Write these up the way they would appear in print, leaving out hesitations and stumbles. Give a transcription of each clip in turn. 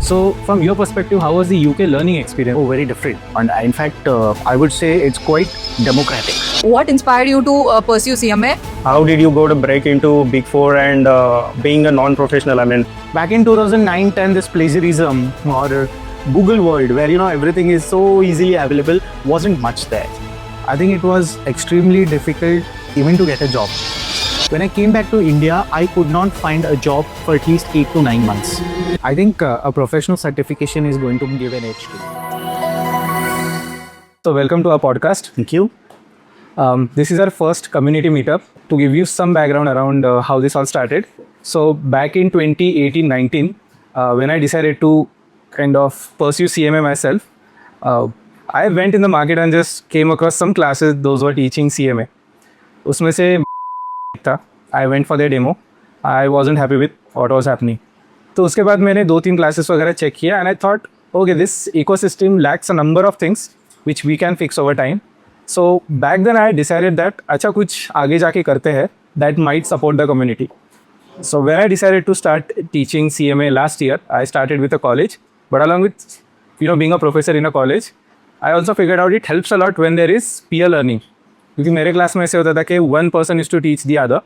So from your perspective, how was the UK learning experience? Oh, very different. And in fact, I would say it's quite democratic. What inspired you to pursue CMA? How did you go to break into Big Four and being a non-professional? I mean, Back in 2009-10, this plagiarism or Google world where everything is so easily available wasn't much there. I think it was extremely difficult even to get a job. When I came back to India, I could not find a job for at least 8 to 9 months. I think a professional certification is going to give an edge to it. So welcome to our podcast. Thank you. This is our first community meetup. To give you some background around how this all started. So back in 2018-19, when I decided to kind of pursue CMA myself, I went in the market and just came across some classes those were teaching CMA. उसमें से था. I went for their demo. I wasn't happy with what was happening. तो उसके बाद मैंने 2-3 classes वगैरह check किया and I thought, okay, this ecosystem lacks a number of things which we can fix over time. So back then I decided that अच्छा कुछ आगे जाके करते हैं that might support the community. So when I decided to start teaching CMA last year, I started with a college, but along with being a professor in a college, I also figured out it helps a lot when there is peer learning. क्योंकि मेरे class में ऐसे होता था कि one person is to teach the other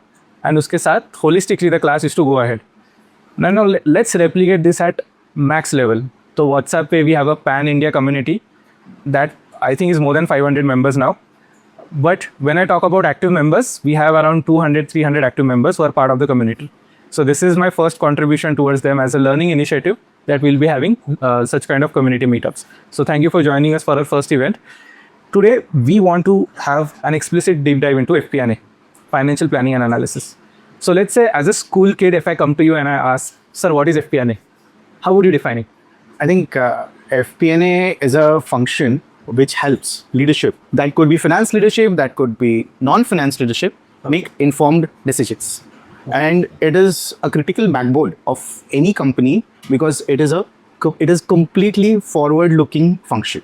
and उसके साथ holistically the class is to go ahead. Now let's replicate this at max level. So WhatsApp पे we have a pan-India community that I think is more than 500 members now. But when I talk about active members, we have around 200-300 active members who are part of the community. So this is my first contribution towards them as a learning initiative that we'll be having such kind of community meetups. So thank you for joining us for our first event. Today, we want to have an explicit deep dive into FP&A, financial planning and analysis. So let's say as a school kid, if I come to you and I ask, sir, what is FP&A? How would you define it? I think FP&A is a function which helps leadership. That could be finance leadership, that could be non-finance leadership, make informed decisions. And it is a critical backbone of any company because it is completely forward-looking function.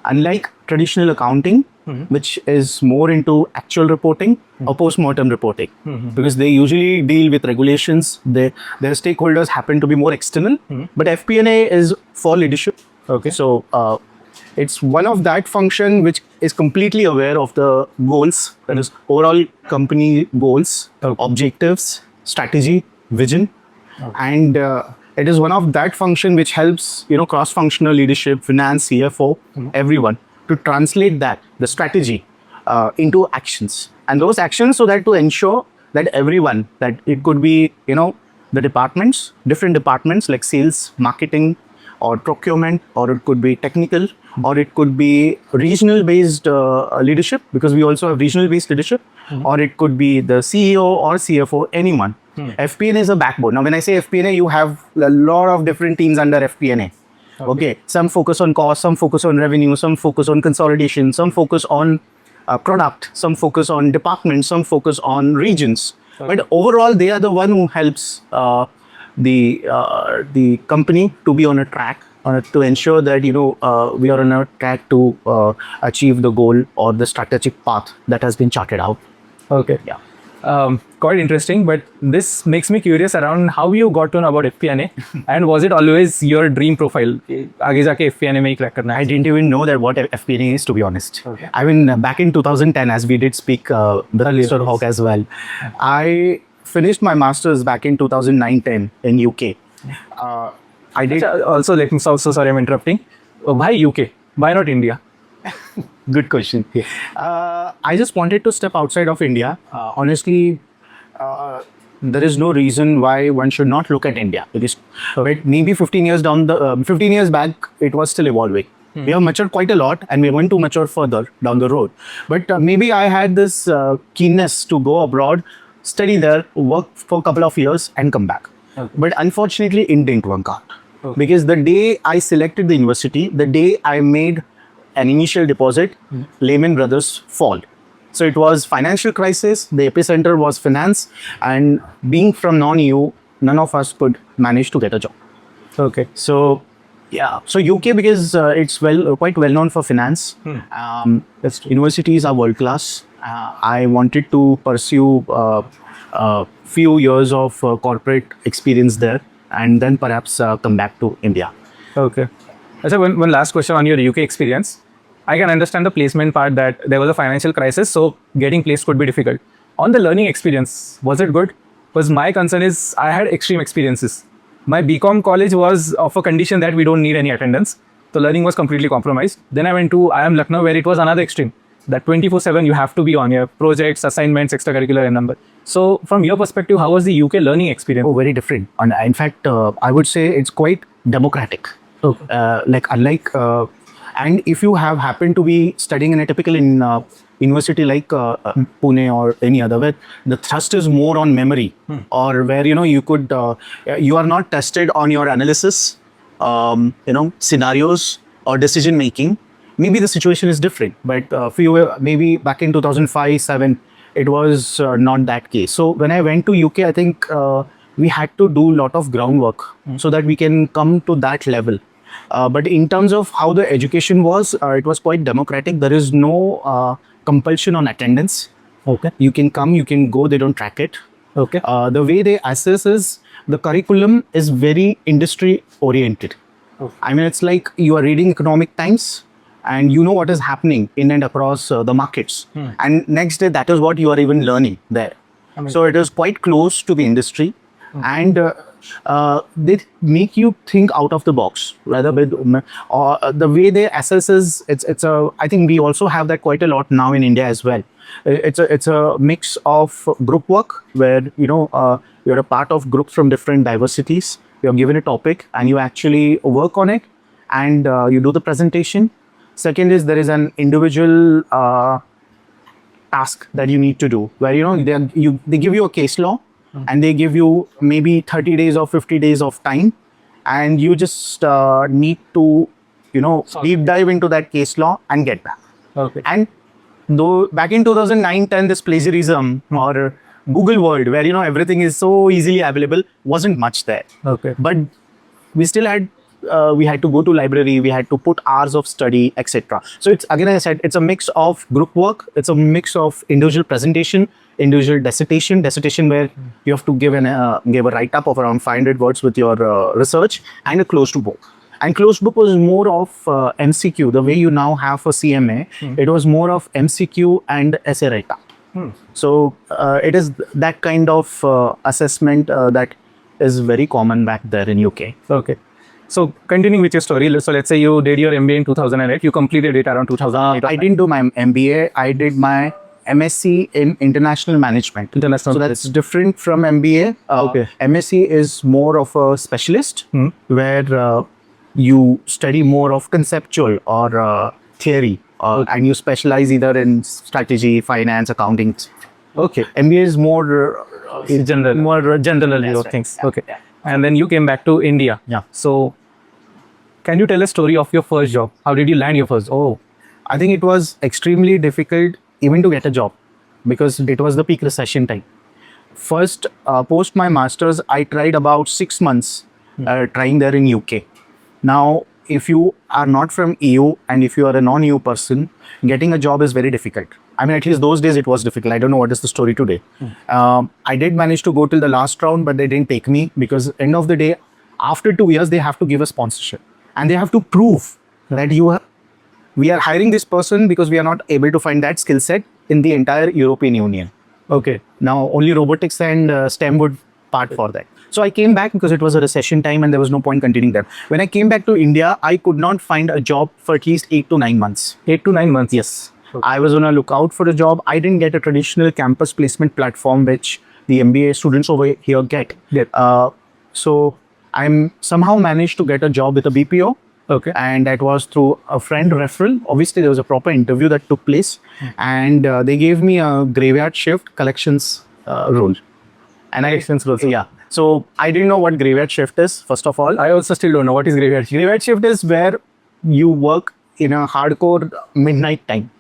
Unlike traditional accounting, which is more into actual reporting or post-mortem reporting, because they usually deal with regulations, their stakeholders happen to be more external, but FP&A is for leadership. Okay. So it's one of that function which is completely aware of the goals, that is overall company goals, objectives, strategy, vision, and it is one of that function which helps cross-functional leadership, finance, CFO, everyone to translate the strategy into actions, and those actions so that to ensure that everyone, that it could be the departments, different departments like sales, marketing, or procurement, or it could be technical, or it could be regional based leadership, because we also have regional based leadership, or it could be the CEO or CFO, anyone. FP&A is a backbone. Now when I say FP&A, you have a lot of different teams under FP&A. Okay, some focus on cost, some focus on revenue, some focus on consolidation, some focus on product, some focus on departments, some focus on regions. But overall, they are the one who helps the company to be on a track, to ensure that we are on a track to achieve the goal or the strategic path that has been charted out. Okay. Yeah. Quite interesting, but this makes me curious around how you got to know about FP&A and was it always your dream profile? आगे जाके FP&A में ही crack करना है. I didn't even know that what FP&A is, to be honest. Okay. I mean, back in 2010, as we did speak with Mr. Hawk as well, I finished my master's back in 2009-10 in UK. I did. Also, let me so sorry I'm interrupting. Why UK? Why not India? Good question. I just wanted to step outside of India. Honestly, there is no reason why one should not look at India. Because but maybe 15 years back, it was still evolving. We have matured quite a lot, and we want to mature further down the road. But maybe I had this keenness to go abroad, study there, work for a couple of years, and come back. Okay. But unfortunately, it didn't work out. Okay. Because the day I selected the university, the day I made an initial deposit, Lehman Brothers fall. So it was financial crisis, the epicenter was finance, and being from non-EU, none of us could manage to get a job. Okay. So yeah, so UK, because it's quite well known for finance. Universities are world class. I wanted to pursue a few years of corporate experience there, and then perhaps come back to India. Okay. So one last question on your UK experience. I can understand the placement part that there was a financial crisis, so getting placed could be difficult. On the learning experience, was it good? Because my concern is I had extreme experiences. My BCom college was of a condition that we don't need any attendance. The learning was completely compromised. Then I went to IIM Lucknow where it was another extreme. That 24/7 you have to be on your projects, assignments, extracurricular and number. So from your perspective, how was the UK learning experience? Oh, very different. And in fact, I would say it's quite democratic. Okay. And if you have happened to be studying in a typical university like Pune or any other, where the thrust is more on memory, or where you are not tested on your analysis, scenarios or decision making. Maybe the situation is different, but for you, maybe back in 2005-7, it was not that case. So when I went to UK, I think we had to do a lot of groundwork so that we can come to that level. But in terms of how the education was, it was quite democratic. There is no compulsion on attendance. Okay. You can come, you can go, they don't track it. Okay. The way they assess is the curriculum is very industry oriented. Okay. I mean, it's like you are reading Economic Times and you know what is happening in and across the markets. And next day, that is what you are even learning there. So it is quite close to the industry. And they make you think out of the box rather with the way they assess is I think we also have that quite a lot now in India as well. It's a mix of group work where you're a part of groups from different diversities. You're given a topic and you actually work on it and you do the presentation. Second is there is an individual task that you need to do where they give you a case law. And they give you maybe 30 days or 50 days of time, and you just need to, deep dive into that case law and get back. Okay. And though back in 2009-10, this plagiarism or Google world where everything is so easily available wasn't much there. Okay. But we still had we had to go to library, we had to put hours of study, etc. So it's again, as I said, it's a mix of group work, it's a mix of individual presentation, individual dissertation where you have to give a write-up of around 500 words with your research, and a closed book. And closed book was more of MCQ. The way you now have for CMA, it was more of MCQ and essay write-up. So it is that kind of assessment that is very common back there in UK. Okay. So continuing with your story, so let's say you did your MBA in 2008, you completed it around 2008. I didn't do my MBA. I did my MSc in International Management. So that's different from MBA. Okay. MSc is more of a specialist where you study more of conceptual or theory, and you specialize either in strategy, finance, accounting. Okay. MBA is more general things. Yeah. Okay. Yeah. And then you came back to India. Yeah. So can you tell a story of your first job? How did you land your first? Oh, I think it was extremely difficult even to get a job because it was the peak recession time. First, post my master's, I tried about 6 months trying there in UK. Now, if you are not from EU and if you are a non-EU person, getting a job is very difficult. I mean, at least those days it was difficult. I don't know what is the story today. I did manage to go till the last round, but they didn't take me because end of the day, after 2 years, they have to give a sponsorship and they have to prove that we are hiring this person because we are not able to find that skill set in the entire European Union. okay. Now, only robotics and STEM would part for that. So I came back because it was a recession time and there was no point continuing there. When I came back to India, I could not find a job for at least 8 to 9 months. 8 to 9 months? Yes. Okay. I was on a lookout for a job. I didn't get a traditional campus placement platform, which the MBA students over here get. Yeah. So I'm somehow managed to get a job with a BPO. Okay. And that was through a friend referral. Obviously, there was a proper interview that took place. And they gave me a graveyard shift collections role. And yeah. So I didn't know what graveyard shift is, first of all. I also still don't know what is graveyard shift. Graveyard shift is where you work in a hardcore midnight time.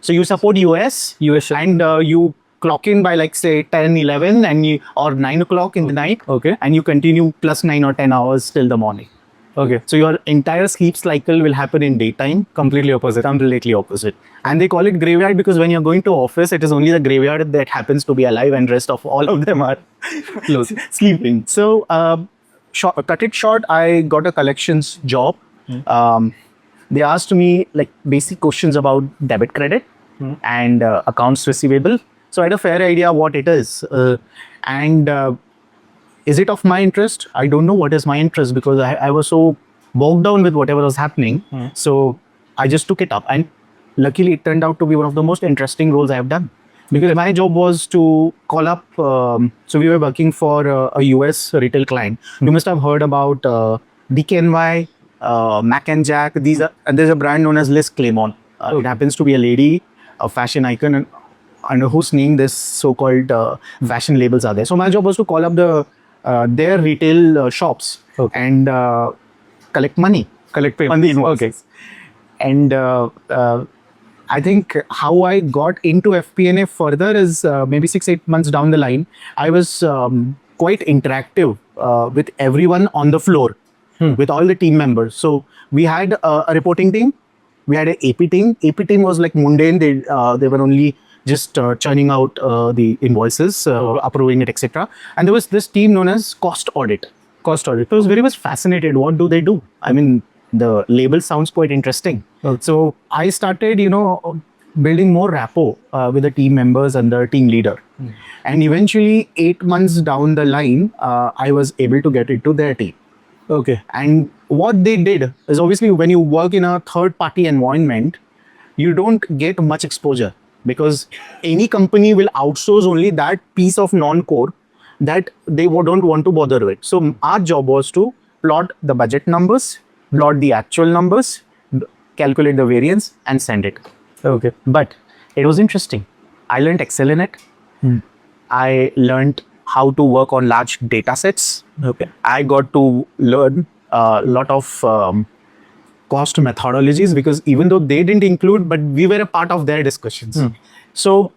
So you support US and you clock in by like say 10, 11 and or 9 o'clock in the night. Okay. And you continue plus 9 or 10 hours till the morning. Okay. So your entire sleep cycle will happen in daytime. Completely opposite. Completely opposite. And they call it graveyard because when you're going to office, it is only the graveyard that happens to be alive and rest of all of them are Close. sleeping. So cut it short, I got a collections job. They asked me like basic questions about debit credit and accounts receivable. So I had a fair idea what it is. And is it of my interest? I don't know what is my interest because I was so bogged down with whatever was happening. So I just took it up. And luckily, it turned out to be one of the most interesting roles I have done. Because my job was to call up, so we were working for a US retail client. You must have heard about DKNY, Mac and Jack. And there's a brand known as Liz Claymon. It happens to be a lady, a fashion icon, and under whose name this so-called fashion labels are there. So my job was to call up their retail shops and collect money, Collect payment. on the invoices. And I think how I got into FP&A further is maybe 6-8 months down the line. I was quite interactive with everyone on the floor, with all the team members. So we had a reporting team, we had an AP team. AP team was like mundane. They were only just churning out the invoices, approving it, etc. And there was this team known as cost audit. Cost audit. I was very much fascinated. What do they do? I mean, the label sounds quite interesting. So I started, building more rapport with the team members and the team leader. And eventually, 8 months down the line, I was able to get into their team. Okay. And what they did is obviously when you work in a third-party environment, you don't get much exposure because any company will outsource only that piece of non-core that they don't want to bother with. So our job was to plot the budget numbers, plot the actual numbers, calculate the variance, and send it. Okay. But it was interesting. I learned Excel in it. I learned how to work on large data sets. Okay. I got to learn a lot of cost methodologies because even though they didn't include, but we were a part of their discussions. So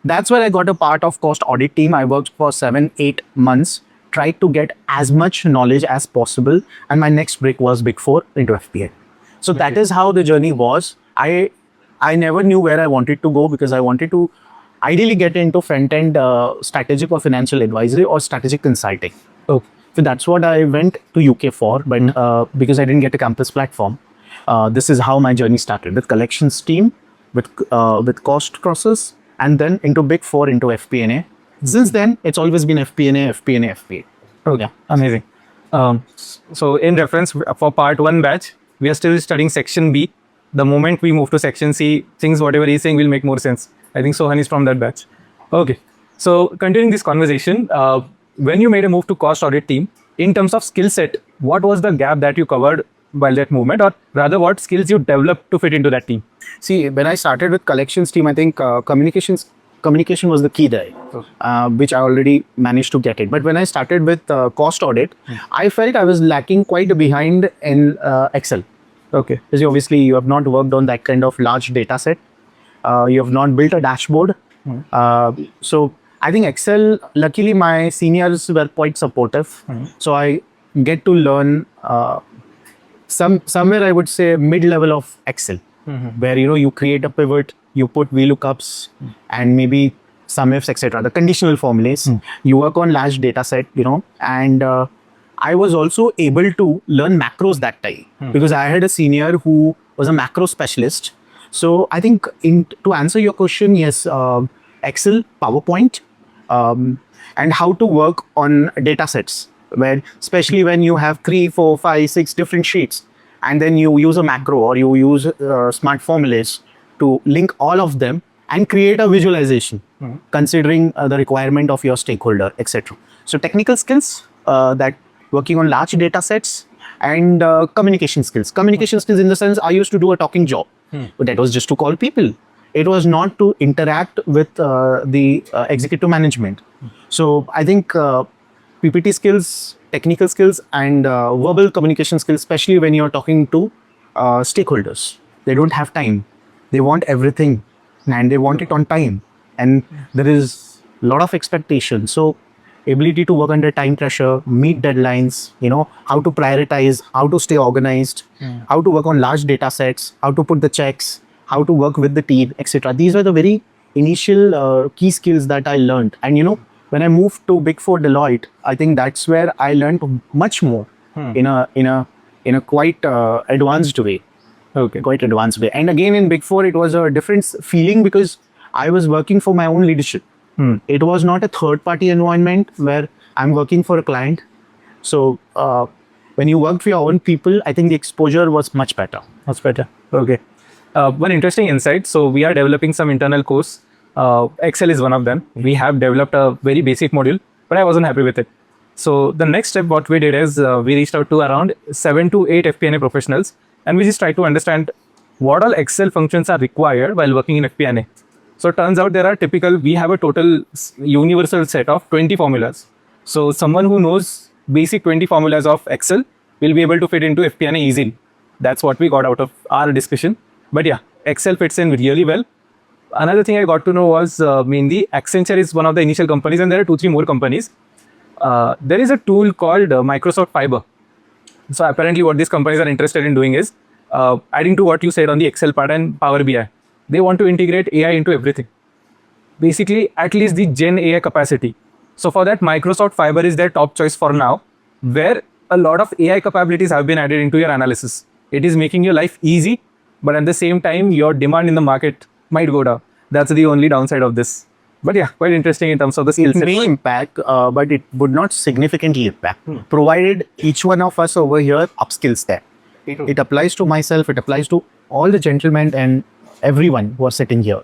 that's where I got a part of cost audit team. I worked for 7-8 months, tried to get as much knowledge as possible. And my next break was Big Four into FP&A. So that is how the journey was. I never knew where I wanted to go because I wanted to ideally get into front-end strategic or financial advisory or strategic consulting. Okay. So that's what I went to UK for, but because I didn't get a campus platform, this is how my journey started with collections team, with cost process, and then into Big Four into FP&A. Since then, it's always been FP&A, FP&A, FP&A. Okay. Yeah. Amazing. So in reference for part 1 batch, we are still studying section B. The moment we move to section C, things whatever he's saying will make more sense. I think Sohan is from that batch. Okay. So continuing this conversation, when you made a move to cost audit team, in terms of skill set, what was the gap that you covered while that movement, or rather what skills you developed to fit into that team? See, when I started with collections team, I think communication was the key there, which I already managed to get it. But when I started with cost audit, I felt I was lacking quite behind in Excel. Okay. Because obviously you have not worked on that kind of large data set. You have not built a dashboard. So I think Excel, luckily my seniors were quite supportive. So I get to learn somewhere I would say mid-level of Excel, where you create a pivot, you put VLOOKUPs and maybe sum ifs, etc. The conditional formulas. You work on large data set, and I was also able to learn macros that time because I had a senior who was a macro specialist. So I think to answer your question, yes, Excel, PowerPoint, and how to work on data sets, where especially when you have 3, 4, 5, 6 different sheets, and then you use a macro or you use smart formulas to link all of them and create a visualization, considering the requirement of your stakeholder, etc. So technical skills that working on large data sets and communication skills. Communication skills in the sense I used to do a talking job, but that was just to call people. It was not to interact with the executive management. So I think PPT skills, technical skills, and verbal communication skills, especially when you're talking to stakeholders. They don't have time. They want everything and they want it on time. And there is a lot of expectation. So ability to work under time pressure, meet deadlines, how to prioritize, how to stay organized, how to work on large data sets, how to put the checks, how to work with the team, etc. These were the very initial key skills that I learned. And when I moved to Big Four Deloitte, I think that's where I learned much more in a quite advanced way. Okay. Quite advanced way. And again, in Big Four, it was a different feeling because I was working for my own leadership. It was not a third-party environment where I'm working for a client. So when you work for your own people, I think the exposure was much better. Much better. Okay. One interesting insight. So we are developing some internal course. Excel is one of them. We have developed a very basic module, but I wasn't happy with it. So the next step, what we did is we reached out to around 7 to 8 FP&A professionals, and we just tried to understand what all Excel functions are required while working in FP&A. So it turns out we have a total universal set of 20 formulas. So someone who knows basic 20 formulas of Excel will be able to fit into FP&A easily. That's what we got out of our discussion. But yeah, Excel fits in really well. Another thing I got to know was mainly Accenture is one of the initial companies, and there are 2-3 more companies. There is a tool called Microsoft Fiber. So apparently what these companies are interested in doing is adding to what you said on the Excel part and Power BI. They want to integrate AI into everything. Basically, at least the Gen AI capacity. So for that, Microsoft Fiber is their top choice for now, where a lot of AI capabilities have been added into your analysis. It is making your life easy, but at the same time, your demand in the market might go down. That's the only downside of this. But yeah, quite interesting in terms of the skill It set. may impact, but it would not significantly impact, provided each one of us over here upskills there. It applies to myself, it applies to all the gentlemen and everyone who are sitting here.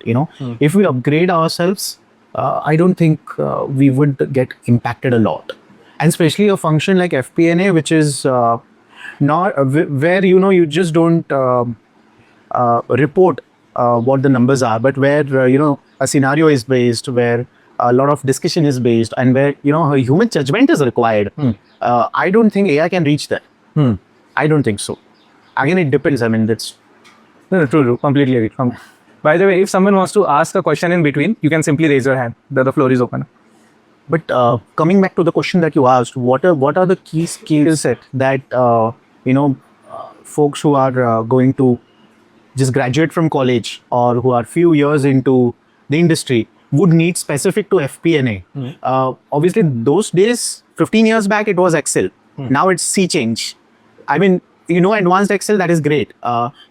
If we upgrade ourselves, I don't think we would get impacted a lot. And especially a function like FP&A, which is not where you just don't report what the numbers are, but where a scenario is based, where a lot of discussion is based, and where a human judgment is required. I don't think AI can reach that. I don't think so. Again, it depends. I mean, that's No, true, completely agree. By the way, if someone wants to ask a question in between, you can simply raise your hand. The floor is open. But coming back to the question that you asked, what are the key skills set that folks who are going to just graduate from college or who are few years into the industry would need specific to FP&A? Obviously, those days, 15 years back, it was Excel. Now it's sea change. I mean, advanced Excel, that is great.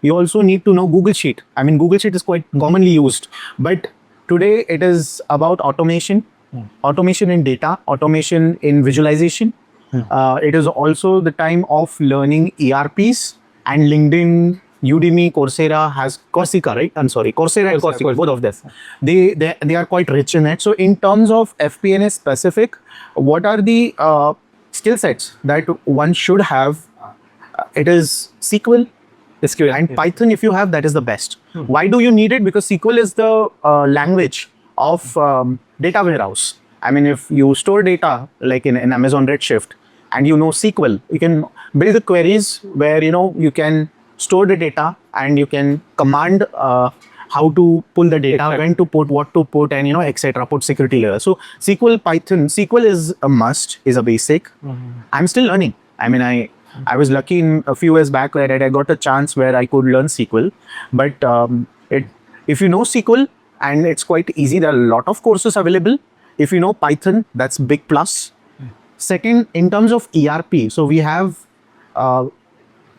You also need to know Google Sheet. I mean, Google Sheet is quite commonly used. But today, it is about automation. Automation in data, automation in visualization. It is also the time of learning ERPs, and LinkedIn, Udemy, Coursera has Coursera, right? I'm sorry, Coursera and Coursera, both of them. They are quite rich in it. So in terms of FP&A specific, what are the skill sets that one should have? It is SQL, and Python. If you have, that is the best. Why do you need it? Because SQL is the language of data warehouse. I mean, if you store data like in Amazon Redshift and SQL, you can build the queries where you can store the data and you can command how to pull the data, when to put, what to put, and etc. Put security layer. So SQL, Python, SQL is a must, is a basic. I'm still learning. I mean, I was lucky in a few years back where I got a chance where I could learn SQL. But if you know SQL, and it's quite easy, there are a lot of courses available. If you know Python, that's big plus. Second, in terms of ERP, so we have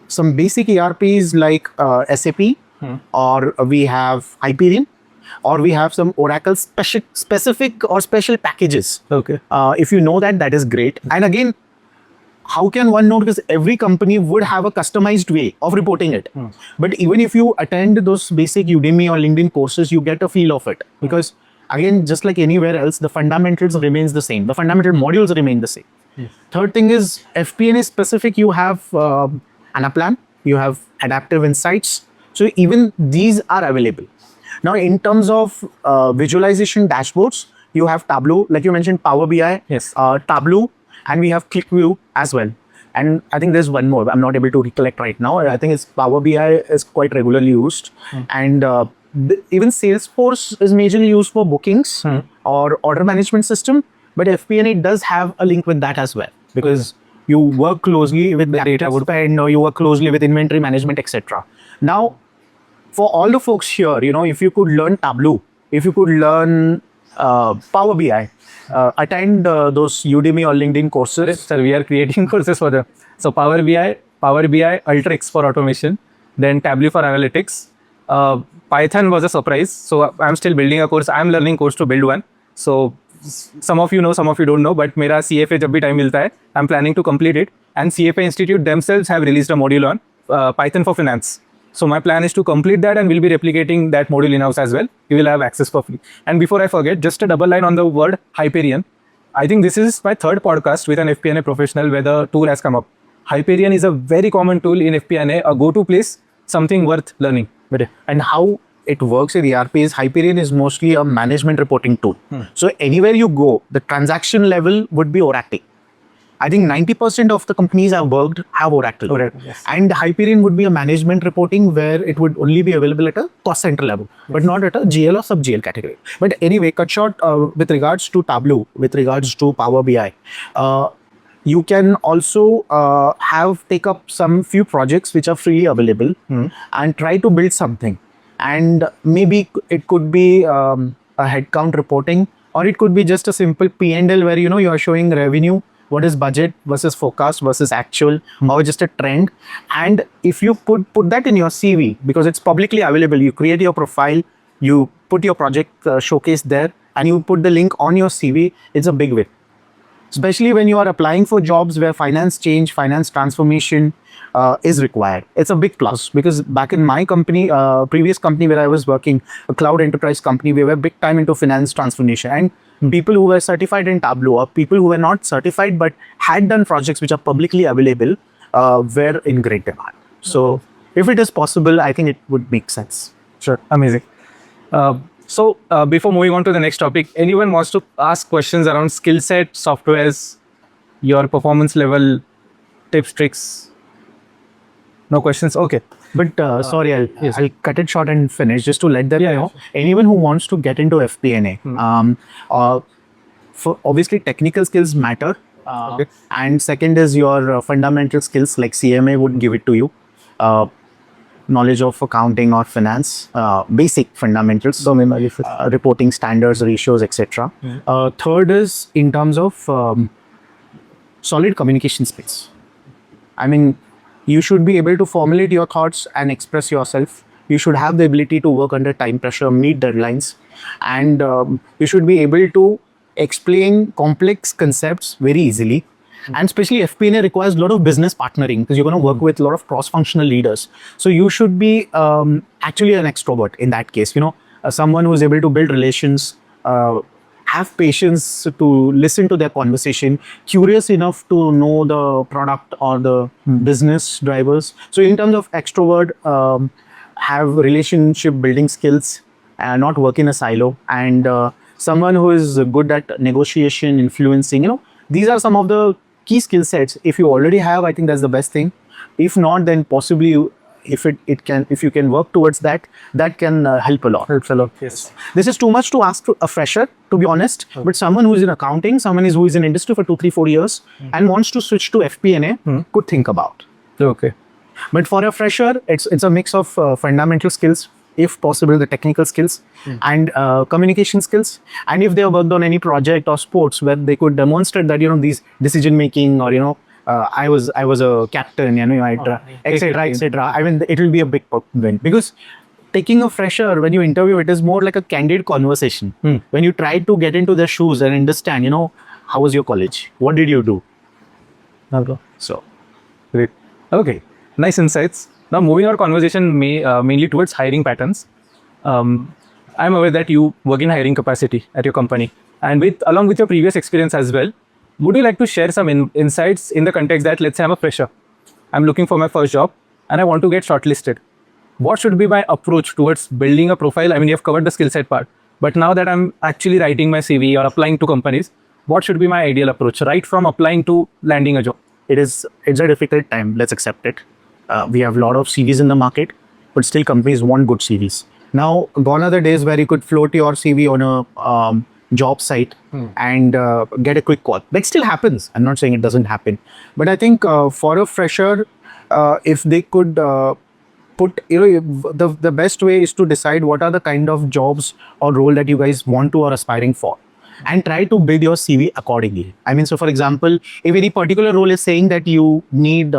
some basic ERPs like SAP, or we have Hyperion, or we have some Oracle specific or special packages. Okay. If you know that is great. And again, how can one know? Because every company would have a customized way of reporting it. But even if you attend those basic Udemy or LinkedIn courses, you get a feel of it. Because again, just like anywhere else, the fundamentals remains the same. The fundamental modules remain the same. Third thing is FP&A specific. You have Anaplan, you have Adaptive Insights. So even these are available. Now, in terms of visualization dashboards, you have Tableau, like you mentioned, Power BI, Tableau, and we have ClickView as well. And I think there's one more. I'm not able to recollect right now. I think it's Power BI is quite regularly used. And even Salesforce is majorly used for bookings or order management system. But FP&A does have a link with that as well, because you work closely with the data spend, or you work closely with inventory management, etc. Now, for all the folks here, if you could learn Tableau, if you could learn Power BI, attend those Udemy or LinkedIn courses. Sir, we are creating courses for them. So Power BI Ultrix for automation, then Tableau for analytics. Python was a surprise. So I'm still building a course. I'm learning course to build one. So some of you know, some of you don't know, but मेरा CFA जब भी time मिलता है, I'm planning to complete it. And CFA Institute themselves have released a module on Python for finance. So my plan is to complete that, and we'll be replicating that module in-house as well. You will have access for free. And before I forget, just a double line on the word Hyperion. I think this is my third podcast with an FP&A professional where the tool has come up. Hyperion is a very common tool in FP&A, a go-to place, something worth learning. And how it works in ERP is Hyperion is mostly a management reporting tool. So anywhere you go, the transaction level would be Oracle. I think 90% of the companies I've worked have Oracle. Yes. And Hyperion would be a management reporting where it would only be available at a cost center level, but not at a GL or sub-GL category. But anyway, cut short, with regards to Tableau, with regards to Power BI, you can also take up some few projects which are freely available and try to build something. And maybe it could be a headcount reporting, or it could be just a simple P&L where you are showing revenue, what is budget versus forecast versus actual, or just a trend. And if you put that in your CV, because it's publicly available, you create your profile, you put your project showcase there, and you put the link on your CV, it's a big win. Especially when you are applying for jobs where finance change, finance transformation is required. It's a big plus, because back in my company, previous company where I was working, a cloud enterprise company, we were big time into finance transformation. And people who were certified in Tableau, or people who were not certified but had done projects which are publicly available, were in great demand. So if it is possible, I think it would make sense. Sure, amazing. So before moving on to the next topic, anyone wants to ask questions around skill set, softwares, your performance level, tips, tricks? No questions? Okay. But sorry, I'll cut it short and finish just to let them know. Sure. Anyone who wants to get into FP&A, for obviously technical skills matter. Okay. And second is your fundamental skills, like CMA would give it to you. Knowledge of accounting or finance, basic fundamentals, reporting standards, ratios, etc. Third is in terms of solid communication skills. I mean, you should be able to formulate your thoughts and express yourself. You should have the ability to work under time pressure, meet deadlines, and you should be able to explain complex concepts very easily. And especially FP&A requires a lot of business partnering, because you're going to work with a lot of cross-functional leaders. So you should be actually an extrovert in that case. Someone who is able to build relations, have patience to listen to their conversation, curious enough to know the product or the business drivers. So in terms of extrovert, have relationship building skills, not work in a silo, and someone who is good at negotiation, influencing. These are some of the key skill sets. If you already have, I think that's the best thing. If not, then possibly if you can work towards that can help a lot. Helps a lot. Yes. This is too much to ask to a fresher, to be honest. But someone who is in accounting, someone who is in industry for 2, 3, 4 years and wants to switch to FP&A, could think about. Okay. But for a fresher, it's a mix of fundamental skills, if possible, the technical skills and communication skills. And if they have worked on any project or sports where they could demonstrate that, these decision making, or, I was a captain, etc. I mean, it will be a big win, because taking a fresher, when you interview, it is more like a candid conversation. When you try to get into their shoes and understand, how was your college? What did you do? Okay. So, Great. Okay. Nice insights. Now moving our conversation mainly towards hiring patterns. I'm aware that you work in hiring capacity at your company, and along with your previous experience as well, would you like to share some insights in the context that, let's say I'm a fresher, I'm looking for my first job and I want to get shortlisted. What should be my approach towards building a profile? I mean, you've covered the skill set part, but now that I'm actually writing my CV or applying to companies, what should be my ideal approach, right from applying to landing a job? it's a difficult time. Let's accept it. We have a lot of CVs in the market, but still companies want good CVs. Now, gone are the days where you could float your CV on a job site and get a quick call. That still happens. I'm not saying it doesn't happen. But I think for a fresher, if they could put, the best way is to decide what are the kind of jobs or role that you guys want to or aspiring for. and try to build your CV accordingly. I mean, so for example, if any particular role is saying that you need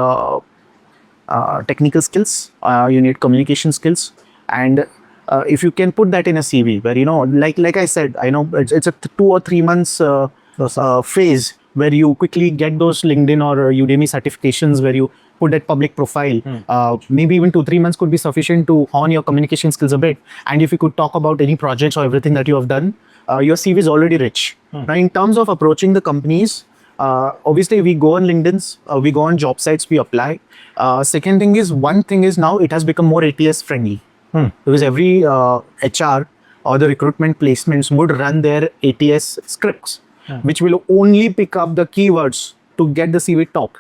technical skills, you need communication skills, and if you can put that in a CV, where like I said, I know it's a 2 or 3 months phase where you quickly get those LinkedIn or Udemy certifications, where you put that public profile. Maybe even 2-3 months could be sufficient to hone your communication skills a bit. And if you could talk about any projects or everything that you have done, your CV is already rich. Now, in terms of approaching the companies, obviously we go on LinkedIn's, we go on job sites, we apply. Second thing is, one thing is now it has become more ATS friendly, because every HR or the recruitment placements would run their ATS scripts, which will only pick up the keywords to get the CV top.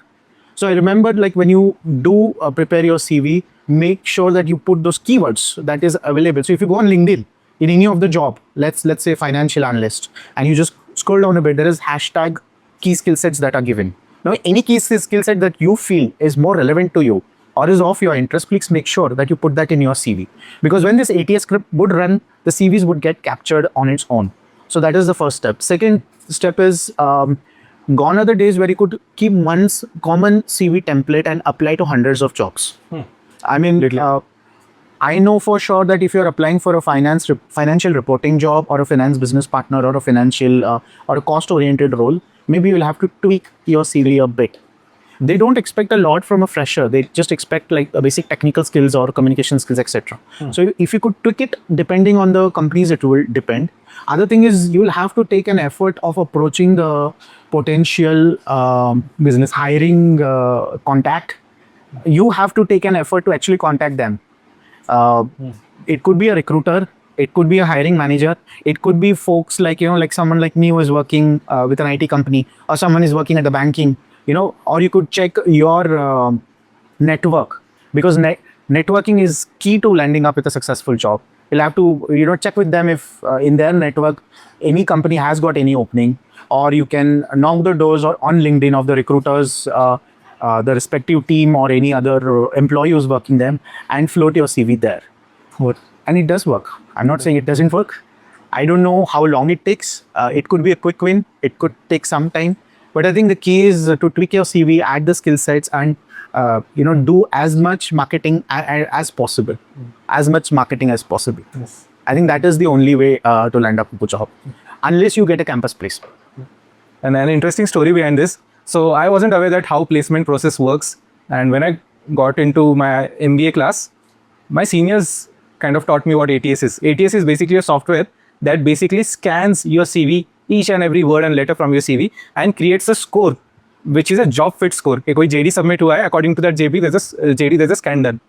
So I remembered, like, when you do prepare your CV, make sure that you put those keywords that is available. So if you go on LinkedIn in any of the job, let's say financial analyst, and you just scroll down a bit, there is hashtag key skill sets that are given. Now, any key skill set that you feel is more relevant to you or is of your interest, please make sure that you put that in your CV. Because when this ATS script would run, the CVs would get captured on its own. So that is the first step. Second step is, gone are the days where you could keep one's common CV template and apply to hundreds of jobs. I mean, I know for sure that if you're applying for a financial reporting job or a finance business partner or a financial or a cost-oriented role, maybe you'll have to tweak your CV a bit. They don't expect a lot from a fresher. They just expect like a basic technical skills or communication skills, etc. So if you could tweak it, depending on the companies, it will depend. Other thing is, you'll have to take an effort of approaching the potential business hiring contact. You have to take an effort to actually contact them. It could be a recruiter, it could be a hiring manager, it could be folks like, like someone like me who is working with an IT company, or someone is working at the banking, or you could check your network, because networking is key to landing up with a successful job. You'll have to, check with them if in their network, any company has got any opening, or you can knock the doors or on LinkedIn of the recruiters, the respective team or any other employee who's working them, and float your CV there. And it does work. I'm not saying it doesn't work. I don't know how long it takes. It could be a quick win. It could take some time. But I think the key is to tweak your CV, add the skill sets, and do as much marketing as possible. As much marketing as possible. Yes. I think that is the only way to land up with a job, unless you get a campus placement. And an interesting story behind this. So I wasn't aware that how placement process works. And when I got into my MBA class, my seniors kind of taught me what ATS is. ATS is basically a software that basically scans your CV, each and every word and letter from your CV, and creates a score, which is a job fit score. Koi JD submit hua hai, according to that JD, there's a scan done.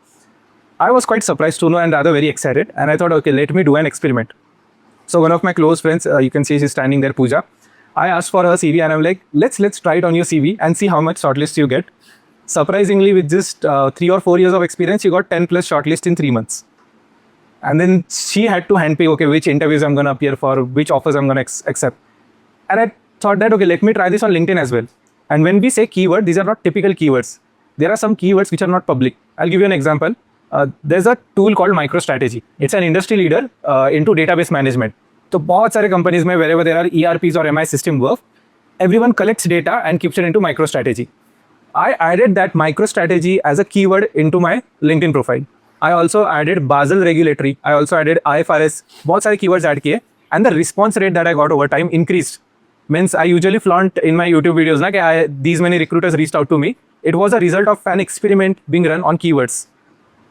I was quite surprised to know and rather very excited. And I thought, okay, let me do an experiment. So one of my close friends, you can see she's standing there, Pooja. I asked for her CV and I'm like, let's try it on your CV and see how much shortlist you get. Surprisingly, with just 3 or 4 years of experience, you got 10 plus shortlist in 3 months. And then she had to handpick, okay, which interviews I'm going to appear for, which offers I'm going to accept. And I thought that, okay, let me try this on LinkedIn as well. And when we say keyword, these are not typical keywords. There are some keywords which are not public. I'll give you an example. There's a tool called MicroStrategy. It's an industry leader into database management. So बहुत सारे companies में wherever there are ERPs or MI system work, everyone collects data and keeps it into MicroStrategy. I added that MicroStrategy as a keyword into my LinkedIn profile. I also added Basel regulatory. I also added IFRS. बहुत सारे keywords add किए, and the response rate that I got over time increased. Means I usually flaunt in my YouTube videos na these many recruiters reached out to me. It was a result of an experiment being run on keywords.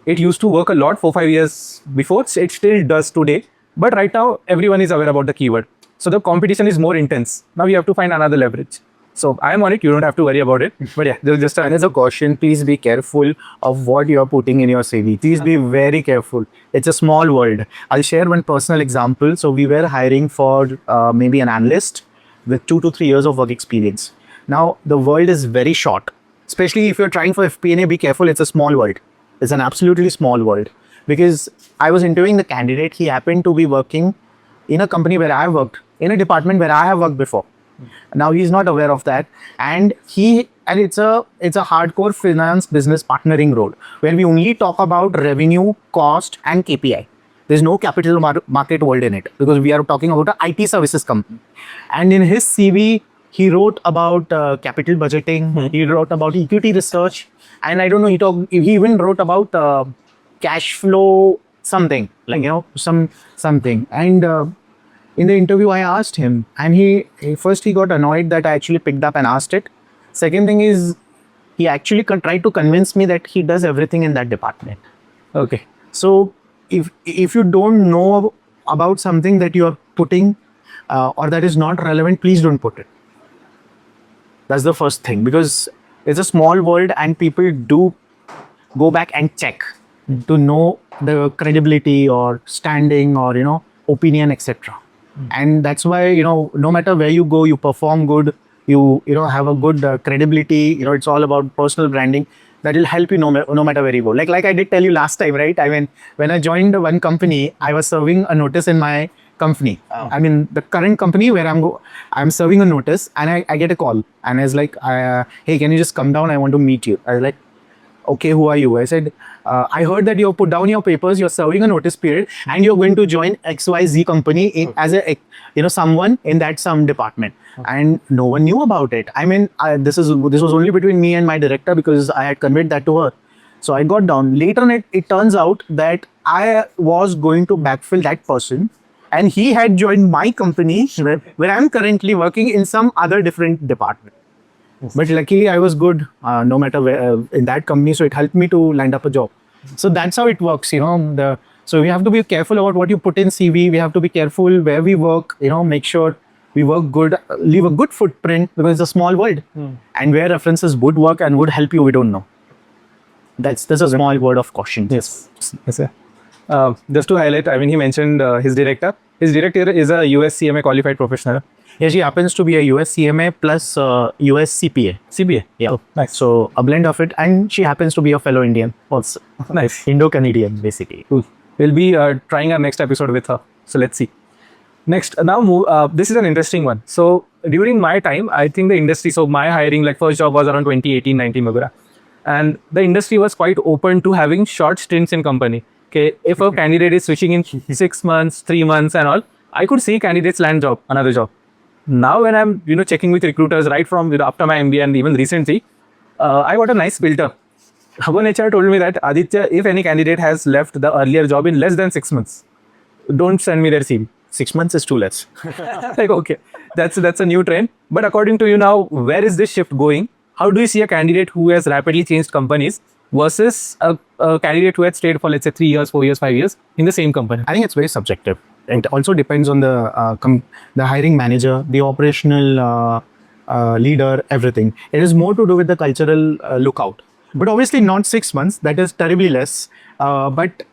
It used to work a lot 4-5 years before. It still does today. But right now, everyone is aware about the keyword. So the competition is more intense. Now you have to find another leverage. So I am on it. You don't have to worry about it. But yeah, just as a caution, please be careful of what you are putting in your CV. Please be very careful. It's a small world. I'll share one personal example. So we were hiring for maybe an analyst with 2 to 3 years of work experience. Now the world is very short. Especially if you're trying for FP&A, be careful. It's a small world. It's an absolutely small world. Because I was interviewing the candidate, he happened to be working in a company where I worked, in a department where I have worked before. Now he's not aware of that, and it's a hardcore finance business partnering role where we only talk about revenue, cost, and KPI. There's no capital market world in it because we are talking about an IT services company. And in his CV, he wrote about capital budgeting. He wrote about equity research, and I don't know. He even wrote about cash flow something like something. And in the interview, I asked him, and he first got annoyed that I actually picked up and asked it. Second thing is, he actually tried to convince me that he does everything in that department. Okay. So if you don't know about something that you are putting or that is not relevant, please don't put it. That's the first thing, because it's a small world and people do go back and check to know the credibility or standing or opinion, etc. And that's why no matter where you go, you perform good, you have a good credibility. It's all about personal branding that will help you no matter where you go. Like I did tell you last time, right? I mean, when I joined one company, I was serving a notice in my company. I mean, the current company where I'm serving a notice, and I get a call, and I was like, hey, can you just come down? I want to meet you. I was like, okay, who are you? I said, I heard that you put down your papers, you're serving a notice period, and you're going to join XYZ company as a someone in that some department. And no one knew about it. I mean, this was only between me and my director because I had conveyed that to her. So I got down. Later on, it turns out that I was going to backfill that person, and he had joined my company where I'm currently working in some other different department. But luckily, I was good no matter where in that company, so it helped me to land up a job. So that's how it works, So we have to be careful about what you put in CV. We have to be careful where we work. Make sure we work good, leave a good footprint, because it's a small world. And where references would work and would help you, we don't know. That's a small word of caution. Yes, sir. Just to highlight, I mean, he mentioned his director. His director is a US CMA qualified professional. Yeah, she happens to be a US CMA plus US CPA. CBA. Yeah. Oh, nice. So a blend of it, and she happens to be a fellow Indian also. Nice. Indo-Canadian, basically. Cool. We'll be trying our next episode with her. So let's see. Next, this is an interesting one. So during my time, I think the industry, so my hiring, first job was around 2018-19 Magura. And the industry was quite open to having short stints in company. Okay, if a candidate is switching in 6 months, 3 months and all, I could see candidates land another job. Now when I'm, checking with recruiters right from after my MBA and even recently, I got a nice filter. One HR told me that, Aditya, if any candidate has left the earlier job in less than 6 months, don't send me their CV. 6 months is too less. Okay, that's a new trend. But according to you now, where is this shift going? How do you see a candidate who has rapidly changed companies versus a candidate who had stayed for, let's say, 3 years, 4 years, 5 years in the same company? I think it's very subjective. It also depends on the hiring manager, the operational leader, everything. It is more to do with the cultural lookout. But obviously not 6 months. That is terribly less. But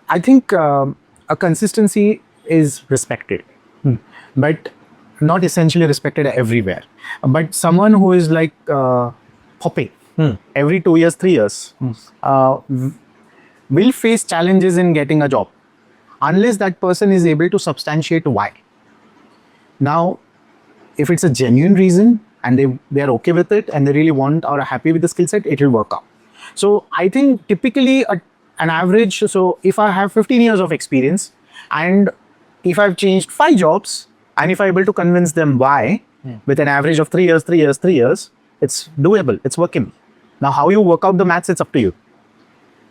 I think a consistency is respected, but not essentially respected everywhere. But someone who is hopping every 2 years, 3 years, will face challenges in getting a job unless that person is able to substantiate why. Now, if it's a genuine reason and they are okay with it and they really want or are happy with the skill set, it will work out. So I think typically an average, so if I have 15 years of experience and if I've changed 5 jobs and if I'm able to convince them why with an average of 3 years, 3 years, 3 years, it's doable, it's working. Now, how you work out the maths, it's up to you.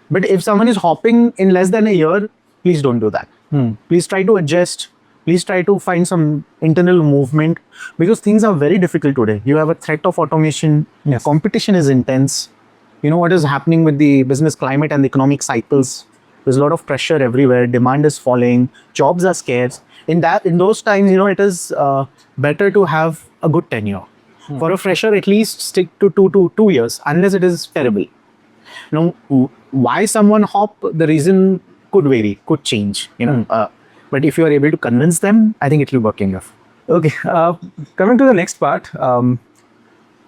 But if someone is hopping in less than a year, please don't do that. Please try to adjust. Please try to find some internal movement, because things are very difficult today. You have a threat of automation. Yes. Competition is intense. You know what is happening with the business climate and the economic cycles. There's a lot of pressure everywhere. Demand is falling. Jobs are scarce. In those times, it is better to have a good tenure. For a fresher, at least stick to 2 years, unless it is terrible. Why someone hop? The reason could vary, could change. But if you are able to convince them, I think it will work enough. Okay, coming to the next part,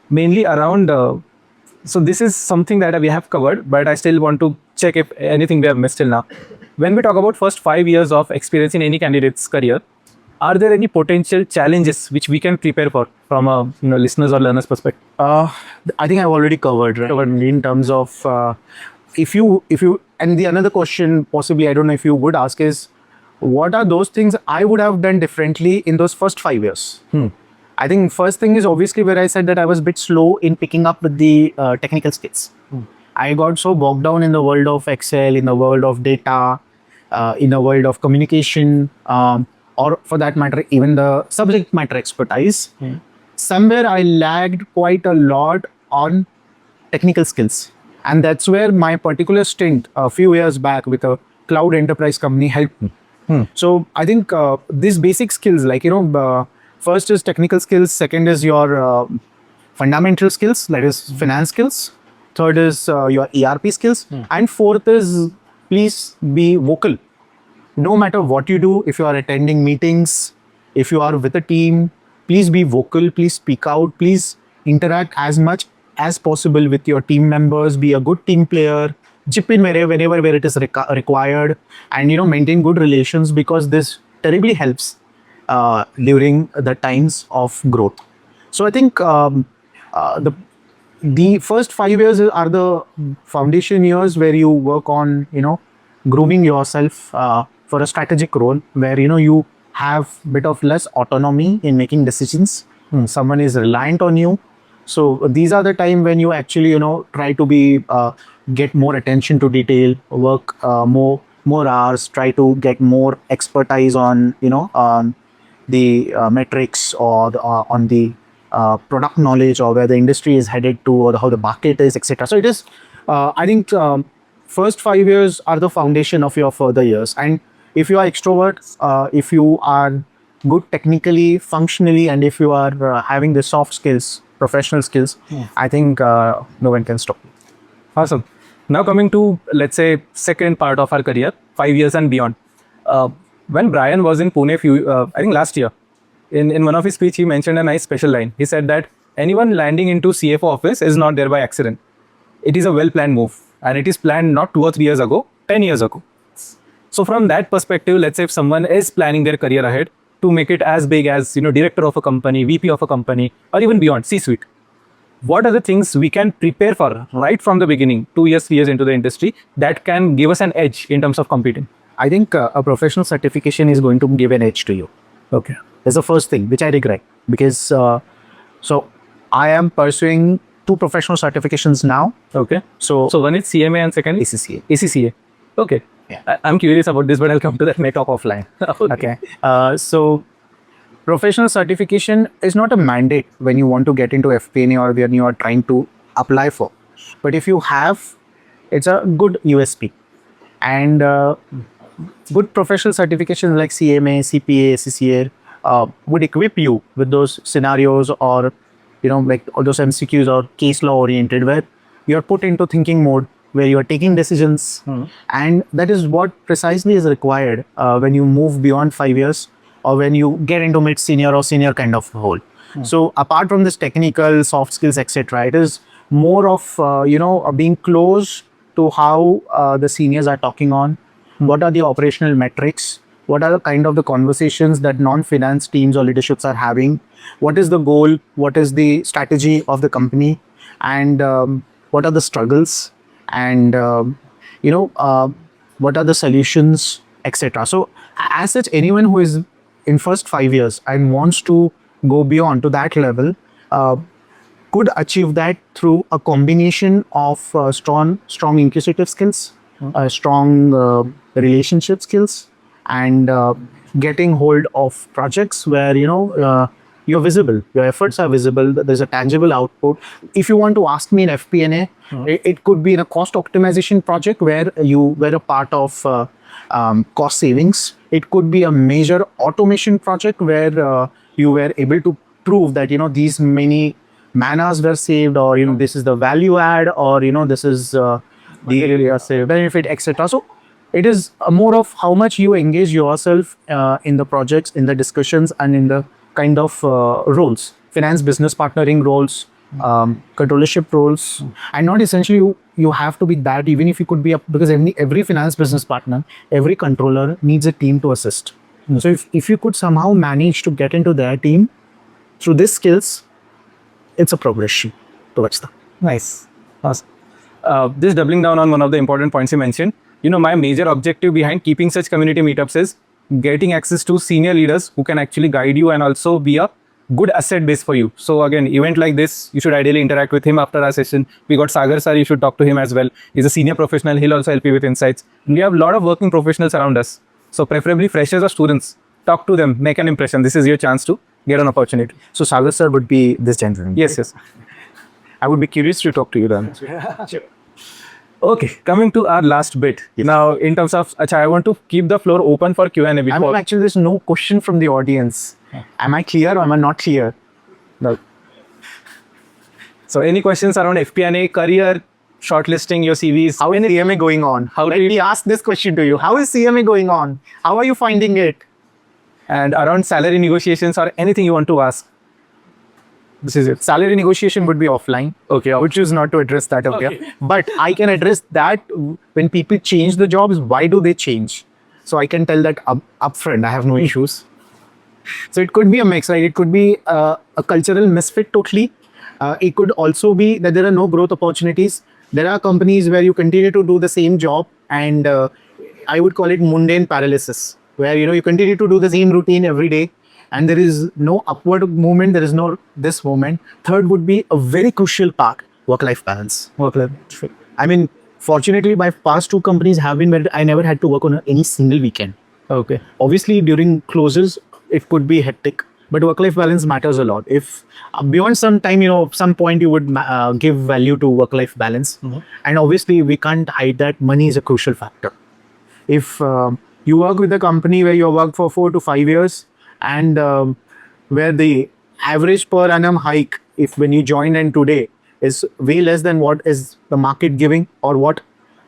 mainly around, so this is something that we have covered, but I still want to check if anything we have missed till now. When we talk about first 5 years of experience in any candidate's career, are there any potential challenges which we can prepare for from a listeners or learners perspective? I think I've already covered in terms of if you and the another question, possibly, I don't know if you would ask, is what are those things I would have done differently in those first 5 years? I think first thing is obviously where I said that I was a bit slow in picking up with the technical skills. I got so bogged down in the world of Excel, in the world of data, in the world of communication, or for that matter, even the subject matter expertise. Somewhere I lagged quite a lot on technical skills. And that's where my particular stint a few years back with a cloud enterprise company helped me. So I think these basic skills, like, first is technical skills, second is your fundamental skills, that is finance skills, third is your ERP skills, and fourth is please be vocal. No matter what you do, if you are attending meetings, if you are with a team, please be vocal, please speak out, please interact as much as possible with your team members, be a good team player, chip in whenever where it is required, and maintain good relations, because this terribly helps during the times of growth. So I think the first 5 years are the foundation years where you work on grooming yourself for a strategic role, where you have bit of less autonomy in making decisions. Someone is reliant on you. So these are the time when you actually try to be get more attention to detail, work more hours, try to get more expertise on on the metrics, or on the product knowledge, or where the industry is headed to, or how the market is, etc. So it is I think first 5 years are the foundation of your further years. And if you are extrovert, if you are good technically, functionally, and if you are having the soft skills, professional skills, I think no one can stop you. Awesome. Now coming to, let's say, second part of our career, 5 years and beyond. When Brian was in Pune, I think last year, in one of his speech, he mentioned a nice special line. He said that anyone landing into CFO office is not there by accident. It is a well-planned move, and it is planned not 2 or 3 years ago, 10 years ago. So from that perspective, let's say if someone is planning their career ahead to make it as big as director of a company, VP of a company, or even beyond, C-suite, what are the things we can prepare for right from the beginning, 2 years, 3 years into the industry, that can give us an edge in terms of competing? I think a professional certification is going to give an edge to you. Okay. That's the first thing, which I regret, because so I am pursuing 2 professional certifications now. Okay. So one is CMA and second is ACCA. ACCA. Okay. Yeah. I'm curious about this, but I'll come to that later. Talk offline. Okay. So professional certification is not a mandate when you want to get into FP&A or when you are trying to apply for. But if you have, it's a good USP. And good professional certifications like CMA, CPA, CCA would equip you with those scenarios, or like all those MCQs or case law oriented, where you're put into thinking mode, where you are taking decisions. And that is what precisely is required when you move beyond 5 years, or when you get into mid-senior or senior kind of role. So apart from this technical, soft skills, etc., it is more of being close to how the seniors are talking on. What are the operational metrics? What are the kind of the conversations that non-finance teams or leaderships are having? What is the goal? What is the strategy of the company? And what are the struggles? And what are the solutions, etc. So as such, anyone who is in first 5 years and wants to go beyond to that level could achieve that through a combination of strong inquisitive skills, strong relationship skills, and getting hold of projects where you're visible, your efforts are visible, there's a tangible output. If you want to ask me in FP&A, it could be in a cost optimization project where you were a part of cost savings. It could be a major automation project where you were able to prove that these many man hours were saved, or this is the value add, or this is the benefit, etc. So it is more of how much you engage yourself in the projects, in the discussions, and in the kind of roles, finance business partnering roles, controllership roles. And not essentially you have to be that, even if you could be because every finance business partner, every controller needs a team to assist. So if you could somehow manage to get into their team through these skills, it's a progression towards them. Nice. Awesome. Just doubling down on one of the important points you mentioned, my major objective behind keeping such community meetups is getting access to senior leaders who can actually guide you and also be a good asset base for you. So again, event like this, you should ideally interact with him after our session. We got Sagar sir, you should talk to him as well. He's a senior professional. He'll also help you with insights. We have a lot of working professionals around us. So preferably freshers or students. Talk to them, make an impression. This is your chance to get an opportunity. So Sagar sir would be this gentleman. Yes. I would be curious to talk to you then. Okay, coming to our last bit. Yes. Now, in terms of, I want to keep the floor open for Q&A before. Actually, there's no question from the audience. Am I clear or am I not clear? No. So, any questions around FP&A, career, shortlisting your CVs? How is CMA going on? Let me ask this question to you. How is CMA going on? How are you finding it? And around salary negotiations or anything you want to ask? This is it. Salary negotiation would be offline. Okay. I would choose not to address that over Okay. here. But I can address that when people change the jobs, why do they change? So I can tell that upfront. I have no issues. So it could be a mix, right? It could be a cultural misfit totally. It could also be that there are no growth opportunities. There are companies where you continue to do the same job and I would call it mundane paralysis, where you continue to do the same routine every day and there is no upward movement, there is no this movement. Third would be a very crucial part, work-life balance. Work-life. I mean, fortunately, my past two companies have been where I never had to work on any single weekend. Okay. Obviously, during closes, it could be hectic, but work-life balance matters a lot. If beyond some time, some point you would give value to work-life balance. And obviously, we can't hide that money is a crucial factor. If you work with a company where you work for 4 to 5 years and where the average per annum hike, if when you join and today is way less than what is the market giving or what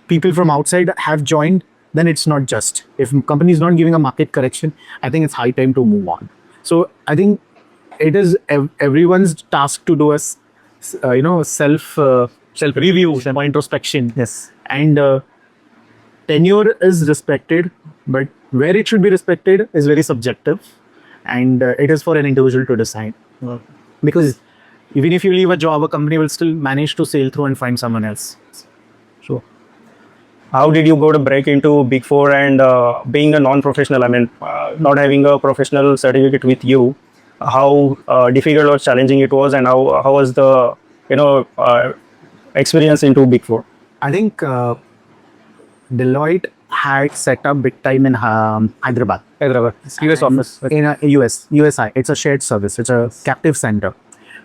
people from outside have joined, then it's not just. If company is not giving a market correction, I think it's high time to move on. So I think it is everyone's task to do a self review, introspection. Yes. And tenure is respected, but where it should be respected is very subjective, and it is for an individual to decide. Because even if you leave a job, a company will still manage to sail through and find someone else. So, how did you go to break into Big Four and being a non-professional? I mean, not having a professional certificate with you. How difficult or challenging it was, and how was the experience into Big Four? I think Deloitte had set up big time in Hyderabad. US office. In a USI. It's a shared service. It's a captive center.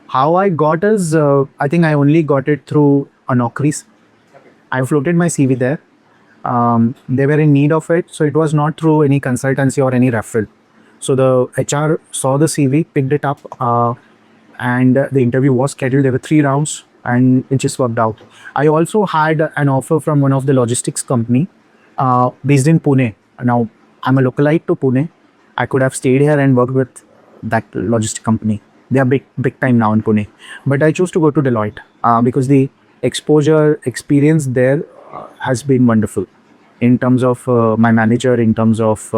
How I got is, I think I only got it through a Naukris. I floated my CV there. They were in need of it. So it was not through any consultancy or any referral. So the HR saw the CV, picked it up, and the interview was scheduled. There were 3 rounds and it just worked out. I also had an offer from one of the logistics company based in Pune. Now, I'm a localite to Pune. I could have stayed here and worked with that logistic company. They are big time now in Pune. But I chose to go to Deloitte because the exposure experience there has been wonderful in terms of my manager, in terms of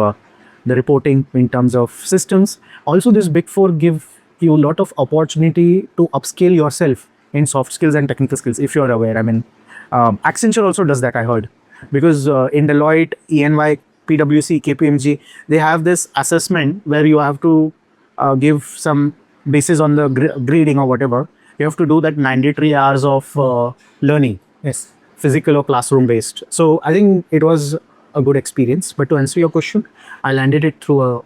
the reporting, in terms of systems. Also, this Big Four give you a lot of opportunity to upscale yourself in soft skills and technical skills, if you're aware. I mean, Accenture also does that, I heard. Because in Deloitte, EY, PwC, KPMG, they have this assessment where you have to give some basis on the grading or whatever. You have to do that mandatory hours of learning. Yes. Physical or classroom based. So I think it was a good experience. But to answer your question, I landed it through a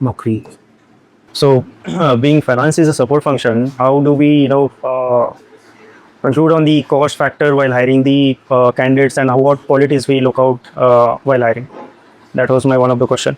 Naukri. So, being finance is a support function, how do we, conclude on the cost factor while hiring the candidates, and what qualities we look out while hiring? That was one of the question.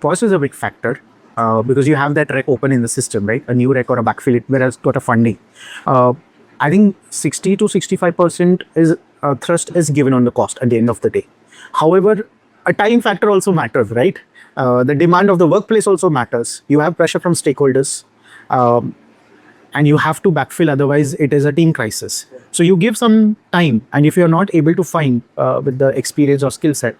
Cost is a big factor because you have that rec open in the system, right? A new rec or a backfill, it whereas got a funding. I think 60 to 65% is thrust is given on the cost at the end of the day. However, a time factor also matters, right? The demand of the workplace also matters. You have pressure from stakeholders and you have to backfill, otherwise it is a team crisis. So you give some time, and if you're not able to find with the experience or skill set,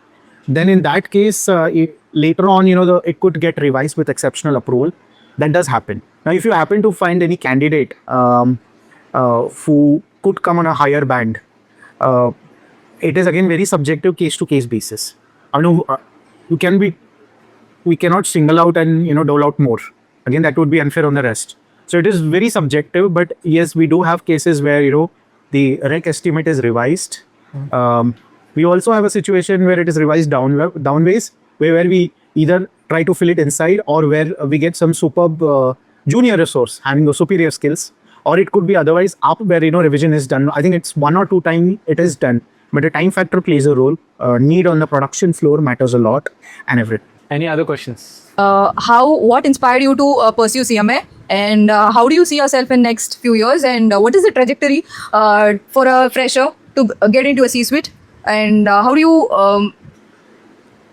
then in that case, later on, it could get revised with exceptional approval. That does happen. Now, if you happen to find any candidate who could come on a higher band, it is again very subjective, case to case basis. I know you can be, we cannot single out and dole out more. Again, that would be unfair on the rest. So it is very subjective, but yes, we do have cases where the rec estimate is revised. We also have a situation where it is revised downways, where we either try to fill it inside, or where we get some superb junior resource having the superior skills, or it could be otherwise up, where revision is done. I think it's 1 or 2 times it is done, but the time factor plays a role. Need on the production floor matters a lot, and everything. Any other questions? What inspired you to pursue CMA, and how do you see yourself in next few years, and what is the trajectory for a fresher to get into a C-suite, and how do you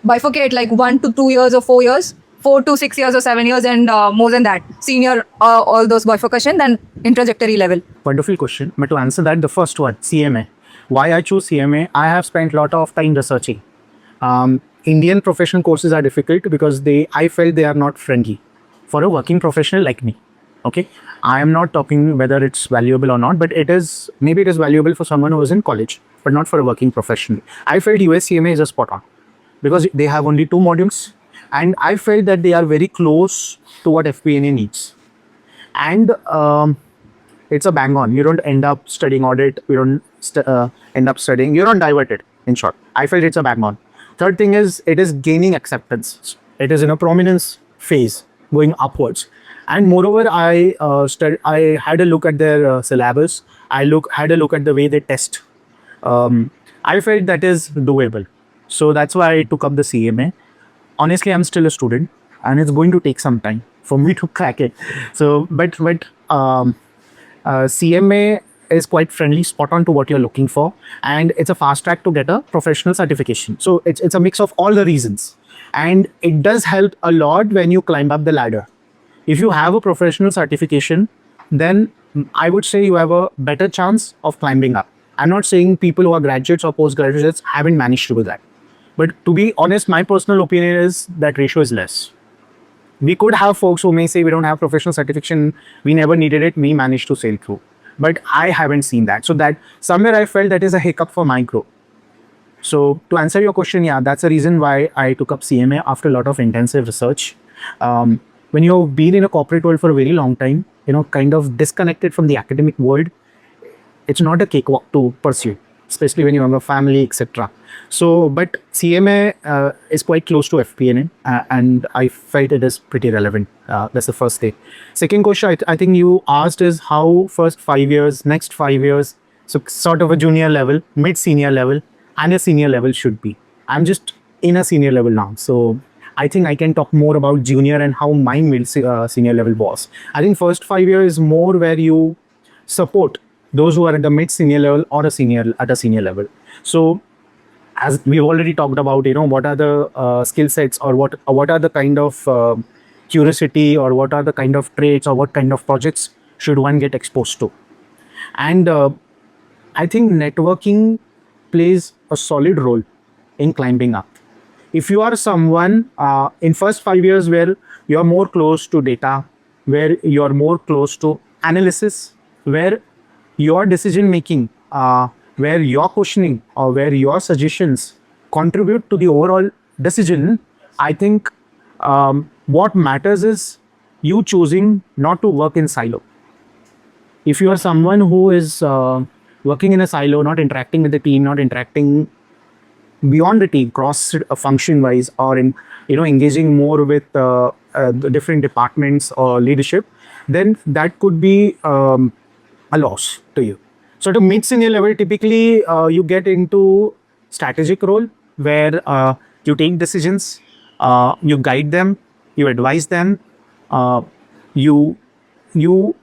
bifurcate like 1 to 2 years or 4 years, 4 to 6 years or 7 years, and more than that, senior, all those bifurcation, then in trajectory level? Wonderful question. But to answer that, the first one, CMA. Why I choose CMA? I have spent a lot of time researching. Indian professional courses are difficult because I felt they are not friendly for a working professional like me. Okay, I am not talking whether it's valuable or not, but maybe it is valuable for someone who is in college, but not for a working professional. I felt US CMA is a spot on because they have only 2 modules, and I felt that they are very close to what FP&A needs. And it's a bang on. You don't end up studying audit. You don't end up studying. You're not diverted. In short, I felt it's a bang on. Third thing is, it is gaining acceptance. It is in a prominence phase going upwards. And moreover, I had a look at their syllabus. Had a look at the way they test. I felt that is doable. So that's why I took up the CMA. Honestly, I'm still a student, and it's going to take some time for me to crack it. So, but CMA is quite friendly, spot on to what you're looking for, and it's a fast track to get a professional certification. So it's a mix of all the reasons, and it does help a lot when you climb up the ladder. If you have a professional certification, then I would say you have a better chance of climbing up. I'm not saying people who are graduates or postgraduates haven't managed to do that, but to be honest, my personal opinion is that ratio is less. We could have folks who may say we don't have professional certification, we never needed it, we managed to sail through. But I haven't seen that. So that somewhere I felt that is a hiccup for my growth. So to answer your question, yeah, that's the reason why I took up CMA after a lot of intensive research. When you've been in a corporate world for a very long time, kind of disconnected from the academic world, it's not a cakewalk to pursue, especially when you have a family, etc. So, but CMA is quite close to FP&A, and I felt it is pretty relevant. That's the first thing. Second question, I think you asked is how first 5 years, next 5 years, so sort of a junior level, mid-senior level, and a senior level should be. I'm just in a senior level now, so I think I can talk more about junior and how my senior level was. I think first 5 years is more where you support those who are at the mid-senior level or at a senior level. So, as we've already talked about, what are the skill sets, or what are the kind of curiosity, or what are the kind of traits, or what kind of projects should one get exposed to. And I think networking plays a solid role in climbing up. If you are someone in first 5 years where you're more close to data, where you're more close to analysis, where your decision making, where your questioning or where your suggestions contribute to the overall decision, I think what matters is you choosing not to work in silo. If you are someone who is working in a silo, not interacting with the team, not interacting beyond the team, cross function wise, or in engaging more with the different departments or leadership, then that could be a loss to you. So to mid-senior level, typically you get into strategic role where you take decisions, you guide them, you advise them, you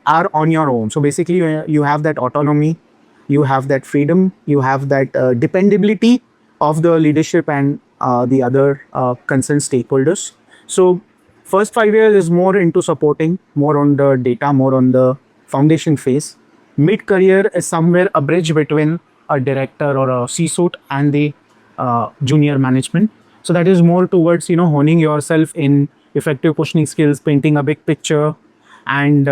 are on your own. So basically you have that autonomy, you have that freedom, you have that dependability of the leadership and the other concerned stakeholders. So first 5 years is more into supporting, more on the data, more on the foundation phase. Mid-career is somewhere a bridge between a director or a C-suite and the junior management. So that is more towards honing yourself in effective questioning skills, painting a big picture, and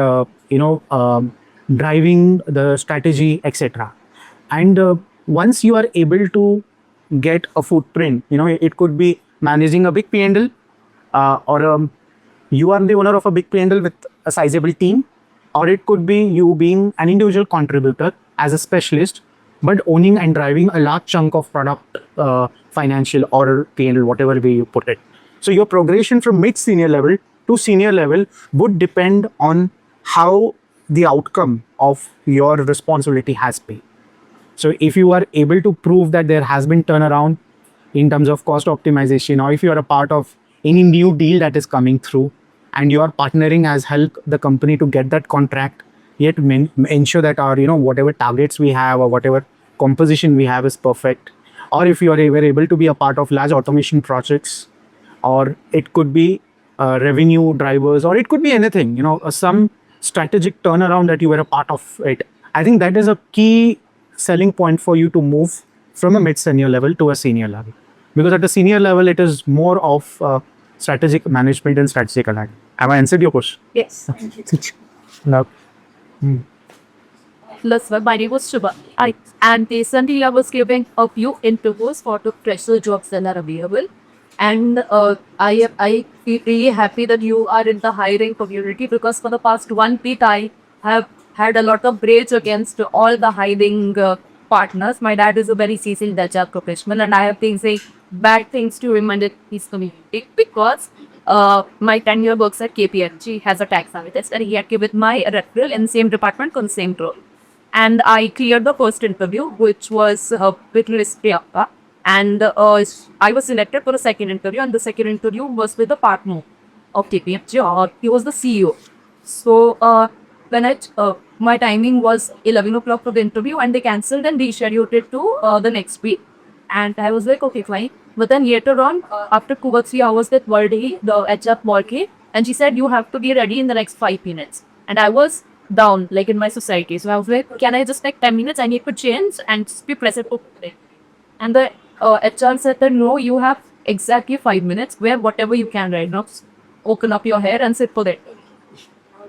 driving the strategy, etc. And once you are able to get a footprint, it could be managing a big P&L, or you are the owner of a big P&L with a sizable team, or it could be you being an individual contributor as a specialist, but owning and driving a large chunk of product, financial or P&L, whatever way you put it. So your progression from mid-senior level to senior level would depend on how the outcome of your responsibility has been. So if you are able to prove that there has been turnaround in terms of cost optimization, or if you are a part of any new deal that is coming through and your partnering has helped the company to get that contract, yet ensure that our, whatever targets we have or whatever composition we have is perfect, or if you are were able to be a part of large automation projects, or it could be revenue drivers, or it could be anything, some strategic turnaround that you were a part of it. I think that is a key selling point for you to move from a mid-senior level to a senior level. Because at the senior level, it is more of strategic management and strategic alignment. Have I answered your question? Yes. No. My name was Shubha. And recently I was giving a few interviews for the fresher jobs that are available. And I feel really happy that you are in the hiring community, because for the past 1 week I have had a lot of rage against all the hiring partners. My dad is a very seasoned HR professional, and I have been saying bad things to him and his community, because my tenure works at KPMG, has a tax analyst, and he had given my referral in the same department on the same role. And I cleared the first interview, which was with Ms. Priyanka. And I was selected for the second interview, and the second interview was with the partner of KPMG, or he was the CEO. So when my timing was 11 o'clock for the interview, and they cancelled and rescheduled it to the next week. And I was like, okay, fine. But then later on, after 2 or 3 hours, that Wordy, the HR called came, and she said, you have to be ready in the next 5 minutes. And I was down, like in my society. So I was like, can I just take 10 minutes? I need to change and just be present for today. And the HR said that, no, you have exactly 5 minutes, wear whatever you can right now. Just open up your hair and sit for it.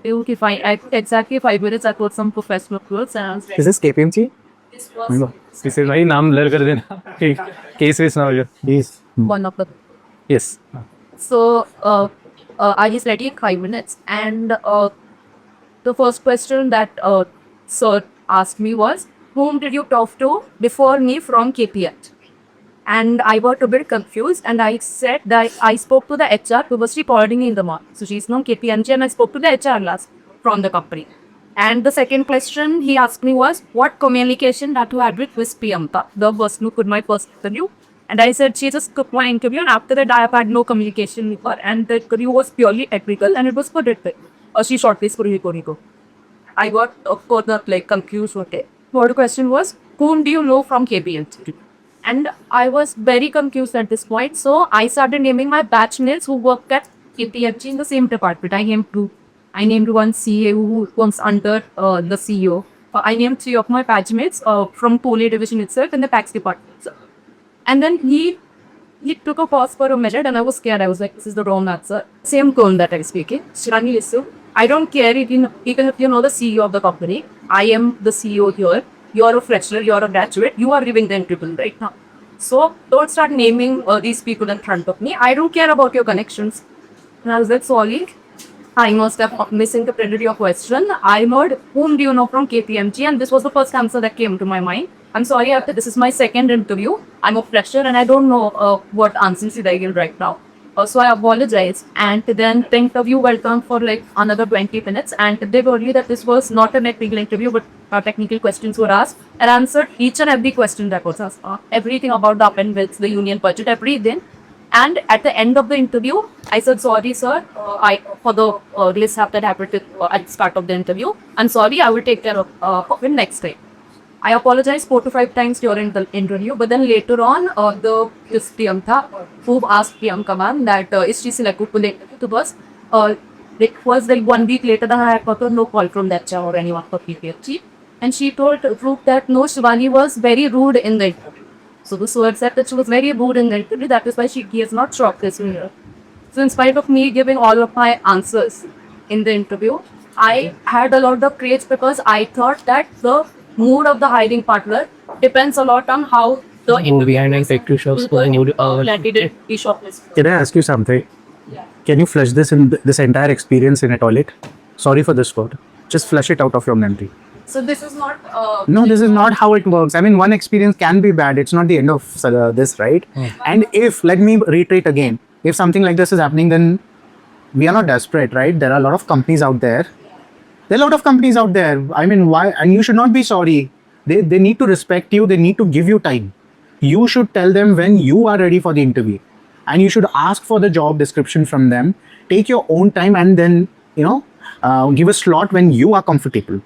Okay, fine. I exactly 5 minutes. I put some professional clothes and I was Is this KPMG? this was This is भाई नाम blur कर देना. Case is now here. Yes. one of the. Yes. So I was ready in 5 minutes, and the first question that sir asked me was, whom did you talk to before me from KPMG? And I got a bit confused, and I said that I spoke to the HR who was reporting in the morning. So she's from KPMG, and I spoke to the HR last from the company. And the second question he asked me was, what communication that you had with Ms. Priyanka, the person who could my first interview? And I said, she just took my interview, and after that I have had no communication with her, and the interview was purely technical, and it was predicted. She shortlisted for Rico. I got further confused. Okay. Third question was, whom do you know from KPMG? And I was very confused at this point. So I started naming my batchmates who work at KPMG in the same department. I named one CA who comes under the CEO. I named 3 of my batchmates from Pune division itself in the tax department. And then he took a pause for a minute, and I was scared. I was like, this is the wrong answer. Same tone that I'm speaking. Shirani, listen, I don't care even if you know the CEO of the company. I am the CEO here. You're a fresher, you're a graduate, you are living the interview right now. So don't start naming these people in front of me. I don't care about your connections. And I was like, sorry, I must have misinterpreted your question. I heard, whom do you know from KPMG? And this was the first answer that came to my mind. I'm sorry, after this is my second interview. I'm a fresher and I don't know what answers did I give right now. So I apologized, and then the interview went on for another 20 minutes, and they told me that this was not a technical interview, but technical questions were asked, and answered each and every question that was asked, everything about the up and with the union budget, everything. And at the end of the interview, I said, sorry, sir, for the mishap that happened at the start of the interview. I'm sorry, I will take care of it next time. I apologized 4 to 5 times during the interview, but then later on, this Priyanka, who asked Priyanka ma'am that is she selected for the interview to us, it was 1 week later that I had got no call from that HR or anyone for PPFG, and she told Dhruv that no, Shivani was very rude in the interview. So the sir said that she was very rude in the interview, that is why he has not shortlisted her. So in spite of me giving all of my answers in the interview, I had a lot of craze because I thought that the mood of the hiring partner depends a lot on how the behind and take two shows for mood. candidate is shortlisted. Can I ask you something? Can you flush this entire experience in a toilet? Sorry for this word. Just flush it out of your memory. So this is not. No, this is not how it works. I mean, one experience can be bad. It's not the end of this, right? And if, let me reiterate again, if something like this is happening, then we are not desperate, right? There are a lot of companies out there. There are a lot of companies out there. I mean, why? And you should not be sorry. They need to respect you. They need to give you time. You should tell them when you are ready for the interview. And you should ask for the job description from them. Take your own time and then, give a slot when you are comfortable.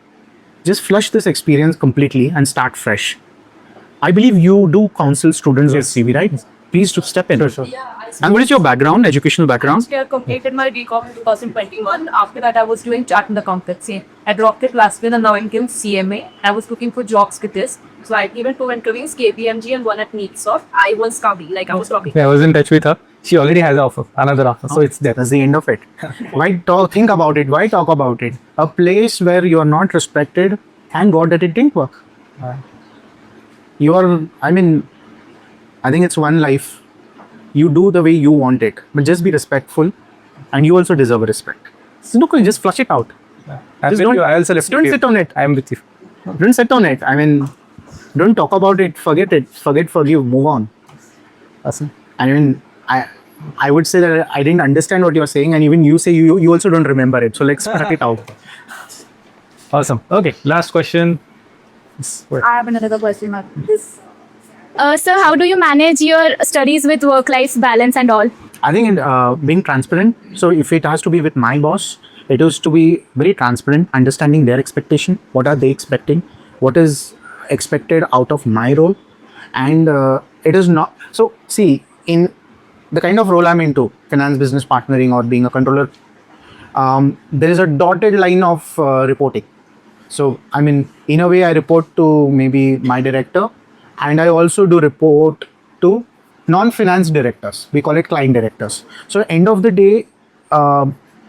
Just flush this experience completely and start fresh. I believe you do counsel students with CV, right? Please to step in. Sure. And what is your background, educational background? I completed my BCom in 2021. After that, I was doing chart in accountancy at Rocket Lasville and now in CMA. I was looking for jobs with this. So I given 2 interviews, KPMG and one at Meetsoft. I was Kavi, like I was talking. I was in touch with her. She already has an offer, another offer. So it's there. That's the end of it. Why talk? Think about it. Why talk about it? A place where you are not respected. Thank God that it didn't work. I think it's one life. You do the way you want it, but just be respectful, and you also deserve respect. So look, just flush it out. Just don't- I also left don't sit on it. I am with you. Don't sit on it. Don't talk about it. Forget it. Forgive. Move on. Awesome. I would say that I didn't understand what you're saying, and even you say you also don't remember it. So let's cut it out. Awesome. Okay, last question. I have another question. So how do you manage your studies with work-life balance and all? I think being transparent. So if it has to be with my boss, it has to be very transparent, understanding their expectation. What are they expecting? What is expected out of my role? And it is not. So see, in the kind of role I'm into, finance business partnering or being a controller, there is a dotted line of reporting. So in a way, I report to maybe my director, and I also do report to non-finance directors. We call it client directors. So end of the day,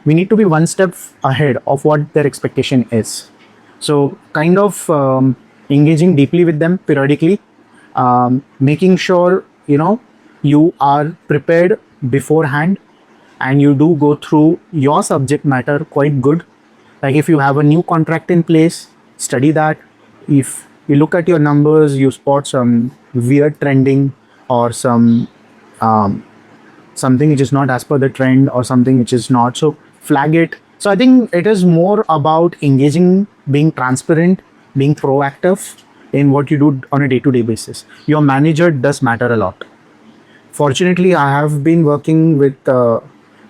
we need to be one step ahead of what their expectation is. So kind of engaging deeply with them periodically, making sure you are prepared beforehand, and you do go through your subject matter quite good. Like if you have a new contract in place, study that. If you look at your numbers, you spot some weird trending or something which is not as per the trend or something which is not, so flag it. So I think it is more about engaging, being transparent, being proactive in what you do on a day-to-day basis. Your manager does matter a lot. Fortunately, I have been working with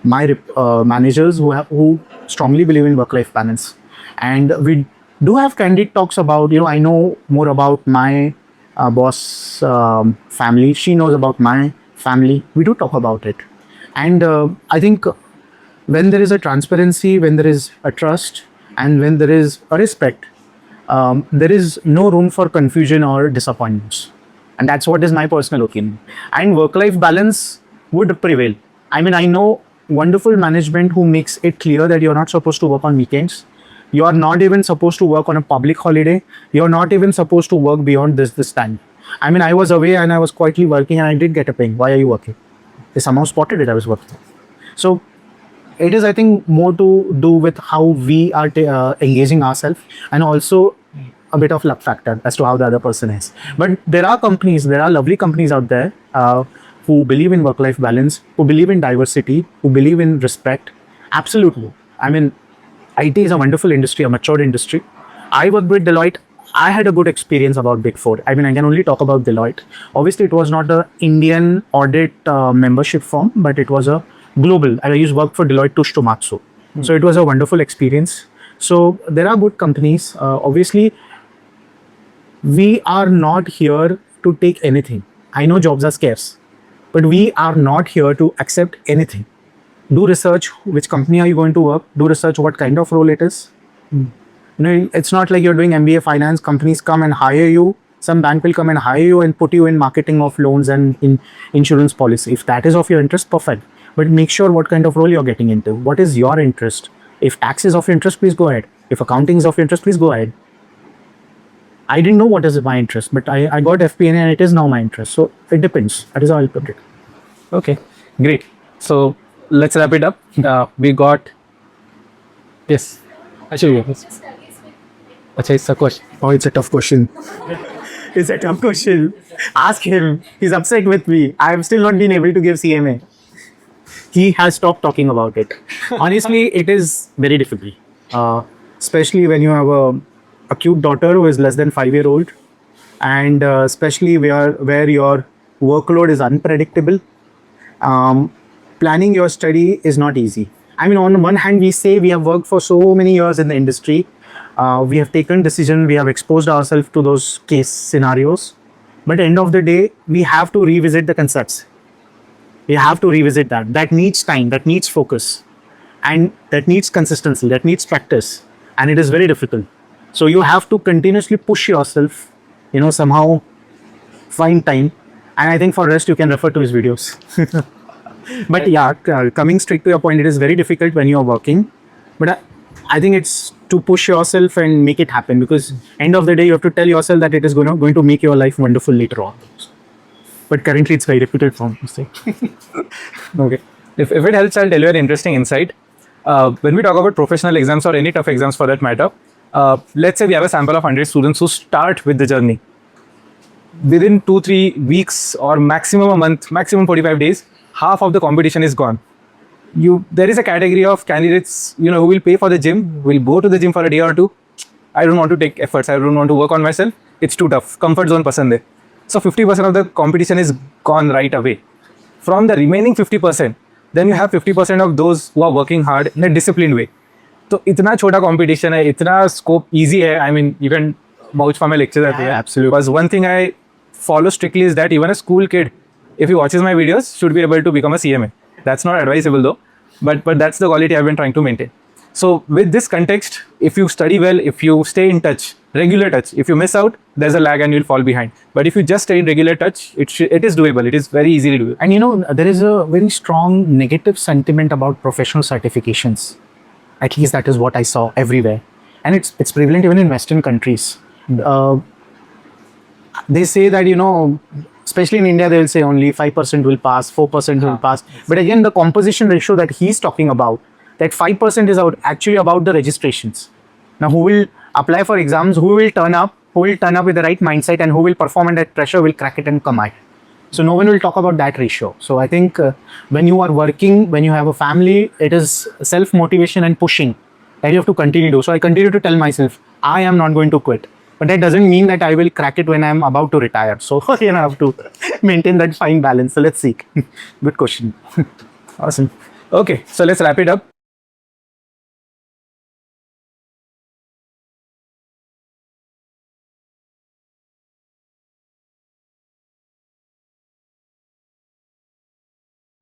my managers who strongly believe in work-life balance, and we do have candid talks about, I know more about my boss family. She knows about my family. We do talk about it, and I think when there is a transparency, when there is a trust, and when there is a respect, there is no room for confusion or disappointments. And that's what is my personal opinion. And work-life balance would prevail. I know wonderful management who makes it clear that you're not supposed to work on weekends. You are not even supposed to work on a public holiday. You're not even supposed to work beyond this time. I was away and I was quietly working and I did get a ping. Why are you working? They somehow spotted it I was working. So it is, I think, more to do with how we are engaging ourselves, and also a bit of luck factor as to how the other person is. But there are lovely companies out there who believe in work-life balance, who believe in diversity, who believe in respect. Absolutely. IT is a wonderful industry, a matured industry. I worked with Deloitte. I had a good experience about Big Four. I can only talk about Deloitte. Obviously, it was not an Indian audit membership firm, but it was a global. I used to work for Deloitte Touche Tohmatsu. So it was a wonderful experience. So there are good companies. Obviously, we are not here to take anything. I know jobs are scarce, but we are not here to accept anything. Do research, which company are you going to work? Do research what kind of role it is. It's not like you're doing MBA finance, companies come and hire you. Some bank will come and hire you and put you in marketing of loans and in insurance policy. If that is of your interest, perfect. But make sure what kind of role you're getting into. What is your interest? If tax is of interest, please go ahead. If accounting is of interest, please go ahead. I didn't know what is my interest, but I got FP&A and it is now my interest. So it depends. That is how I'll put it. Okay, great. So let's wrap it up. We got yes. Actually, yes. Acha, it's a question. Oh, it's a tough question. It's a tough question. Ask him. He's upset with me. I have still not been able to give CMA. He has stopped talking about it. Honestly, it is very difficult. Especially when you have a cute daughter who is less than 5 year old, and especially where your workload is unpredictable. Planning your study is not easy. I mean, on one hand, we say we have worked for so many years in the industry. We have taken decision. We have exposed ourselves to those case scenarios. But at the end of the day, we have to revisit the concepts. We have to revisit that. That needs time. That needs focus. And that needs consistency. That needs practice. And it is very difficult. So you have to continuously push yourself, somehow find time. And I think for rest, you can refer to his videos. But yeah, coming straight to your point, it is very difficult when you're working. But I think it's to push yourself and make it happen, because end of the day, you have to tell yourself that it is going to make your life wonderful later on. But currently, it's very difficult for me to say. Okay. If it helps, I'll tell you an interesting insight. When we talk about professional exams or any tough exams for that matter, let's say we have a sample of 100 students who start with the journey. Within 2-3 weeks or maximum a month, maximum 45 days, half of the competition is gone. There is a category of candidates, who will pay for the gym, will go to the gym for a day or two. I don't want to take efforts. I don't want to work on myself. It's too tough. Comfort zone pasand hai. So 50% of the competition is gone right away. From the remaining 50%, then you have 50% of those who are working hard in a disciplined way. So itna chota competition hai, itna scope easy hai. I mean, you can vouch for my lectures. Absolutely. Because one thing I follow strictly is that even a school kid, if he watches my videos, should be able to become a CMA. That's not advisable though, but that's the quality I've been trying to maintain. So with this context, if you study well, if you stay in touch, regular touch, if you miss out, there's a lag and you'll fall behind. But if you just stay in regular touch, it is doable. It is very easily doable. And there is a very strong negative sentiment about professional certifications. At least that is what I saw everywhere. And it's prevalent even in Western countries. They say that, especially in India, they will say only 5% will pass, 4% will pass. But again, the composition ratio that he's talking about, that 5% is actually about the registrations. Now, who will apply for exams, who will turn up with the right mindset, and who will perform under pressure will crack it and come out. So no one will talk about that ratio. So I think when you are working, when you have a family, it is self-motivation and pushing that you have to continue to do. So I continue to tell myself, I am not going to quit. But that doesn't mean that I will crack it when I'm about to retire. So I have to maintain that fine balance. So let's see. Good question. Awesome. Okay, so let's wrap it up.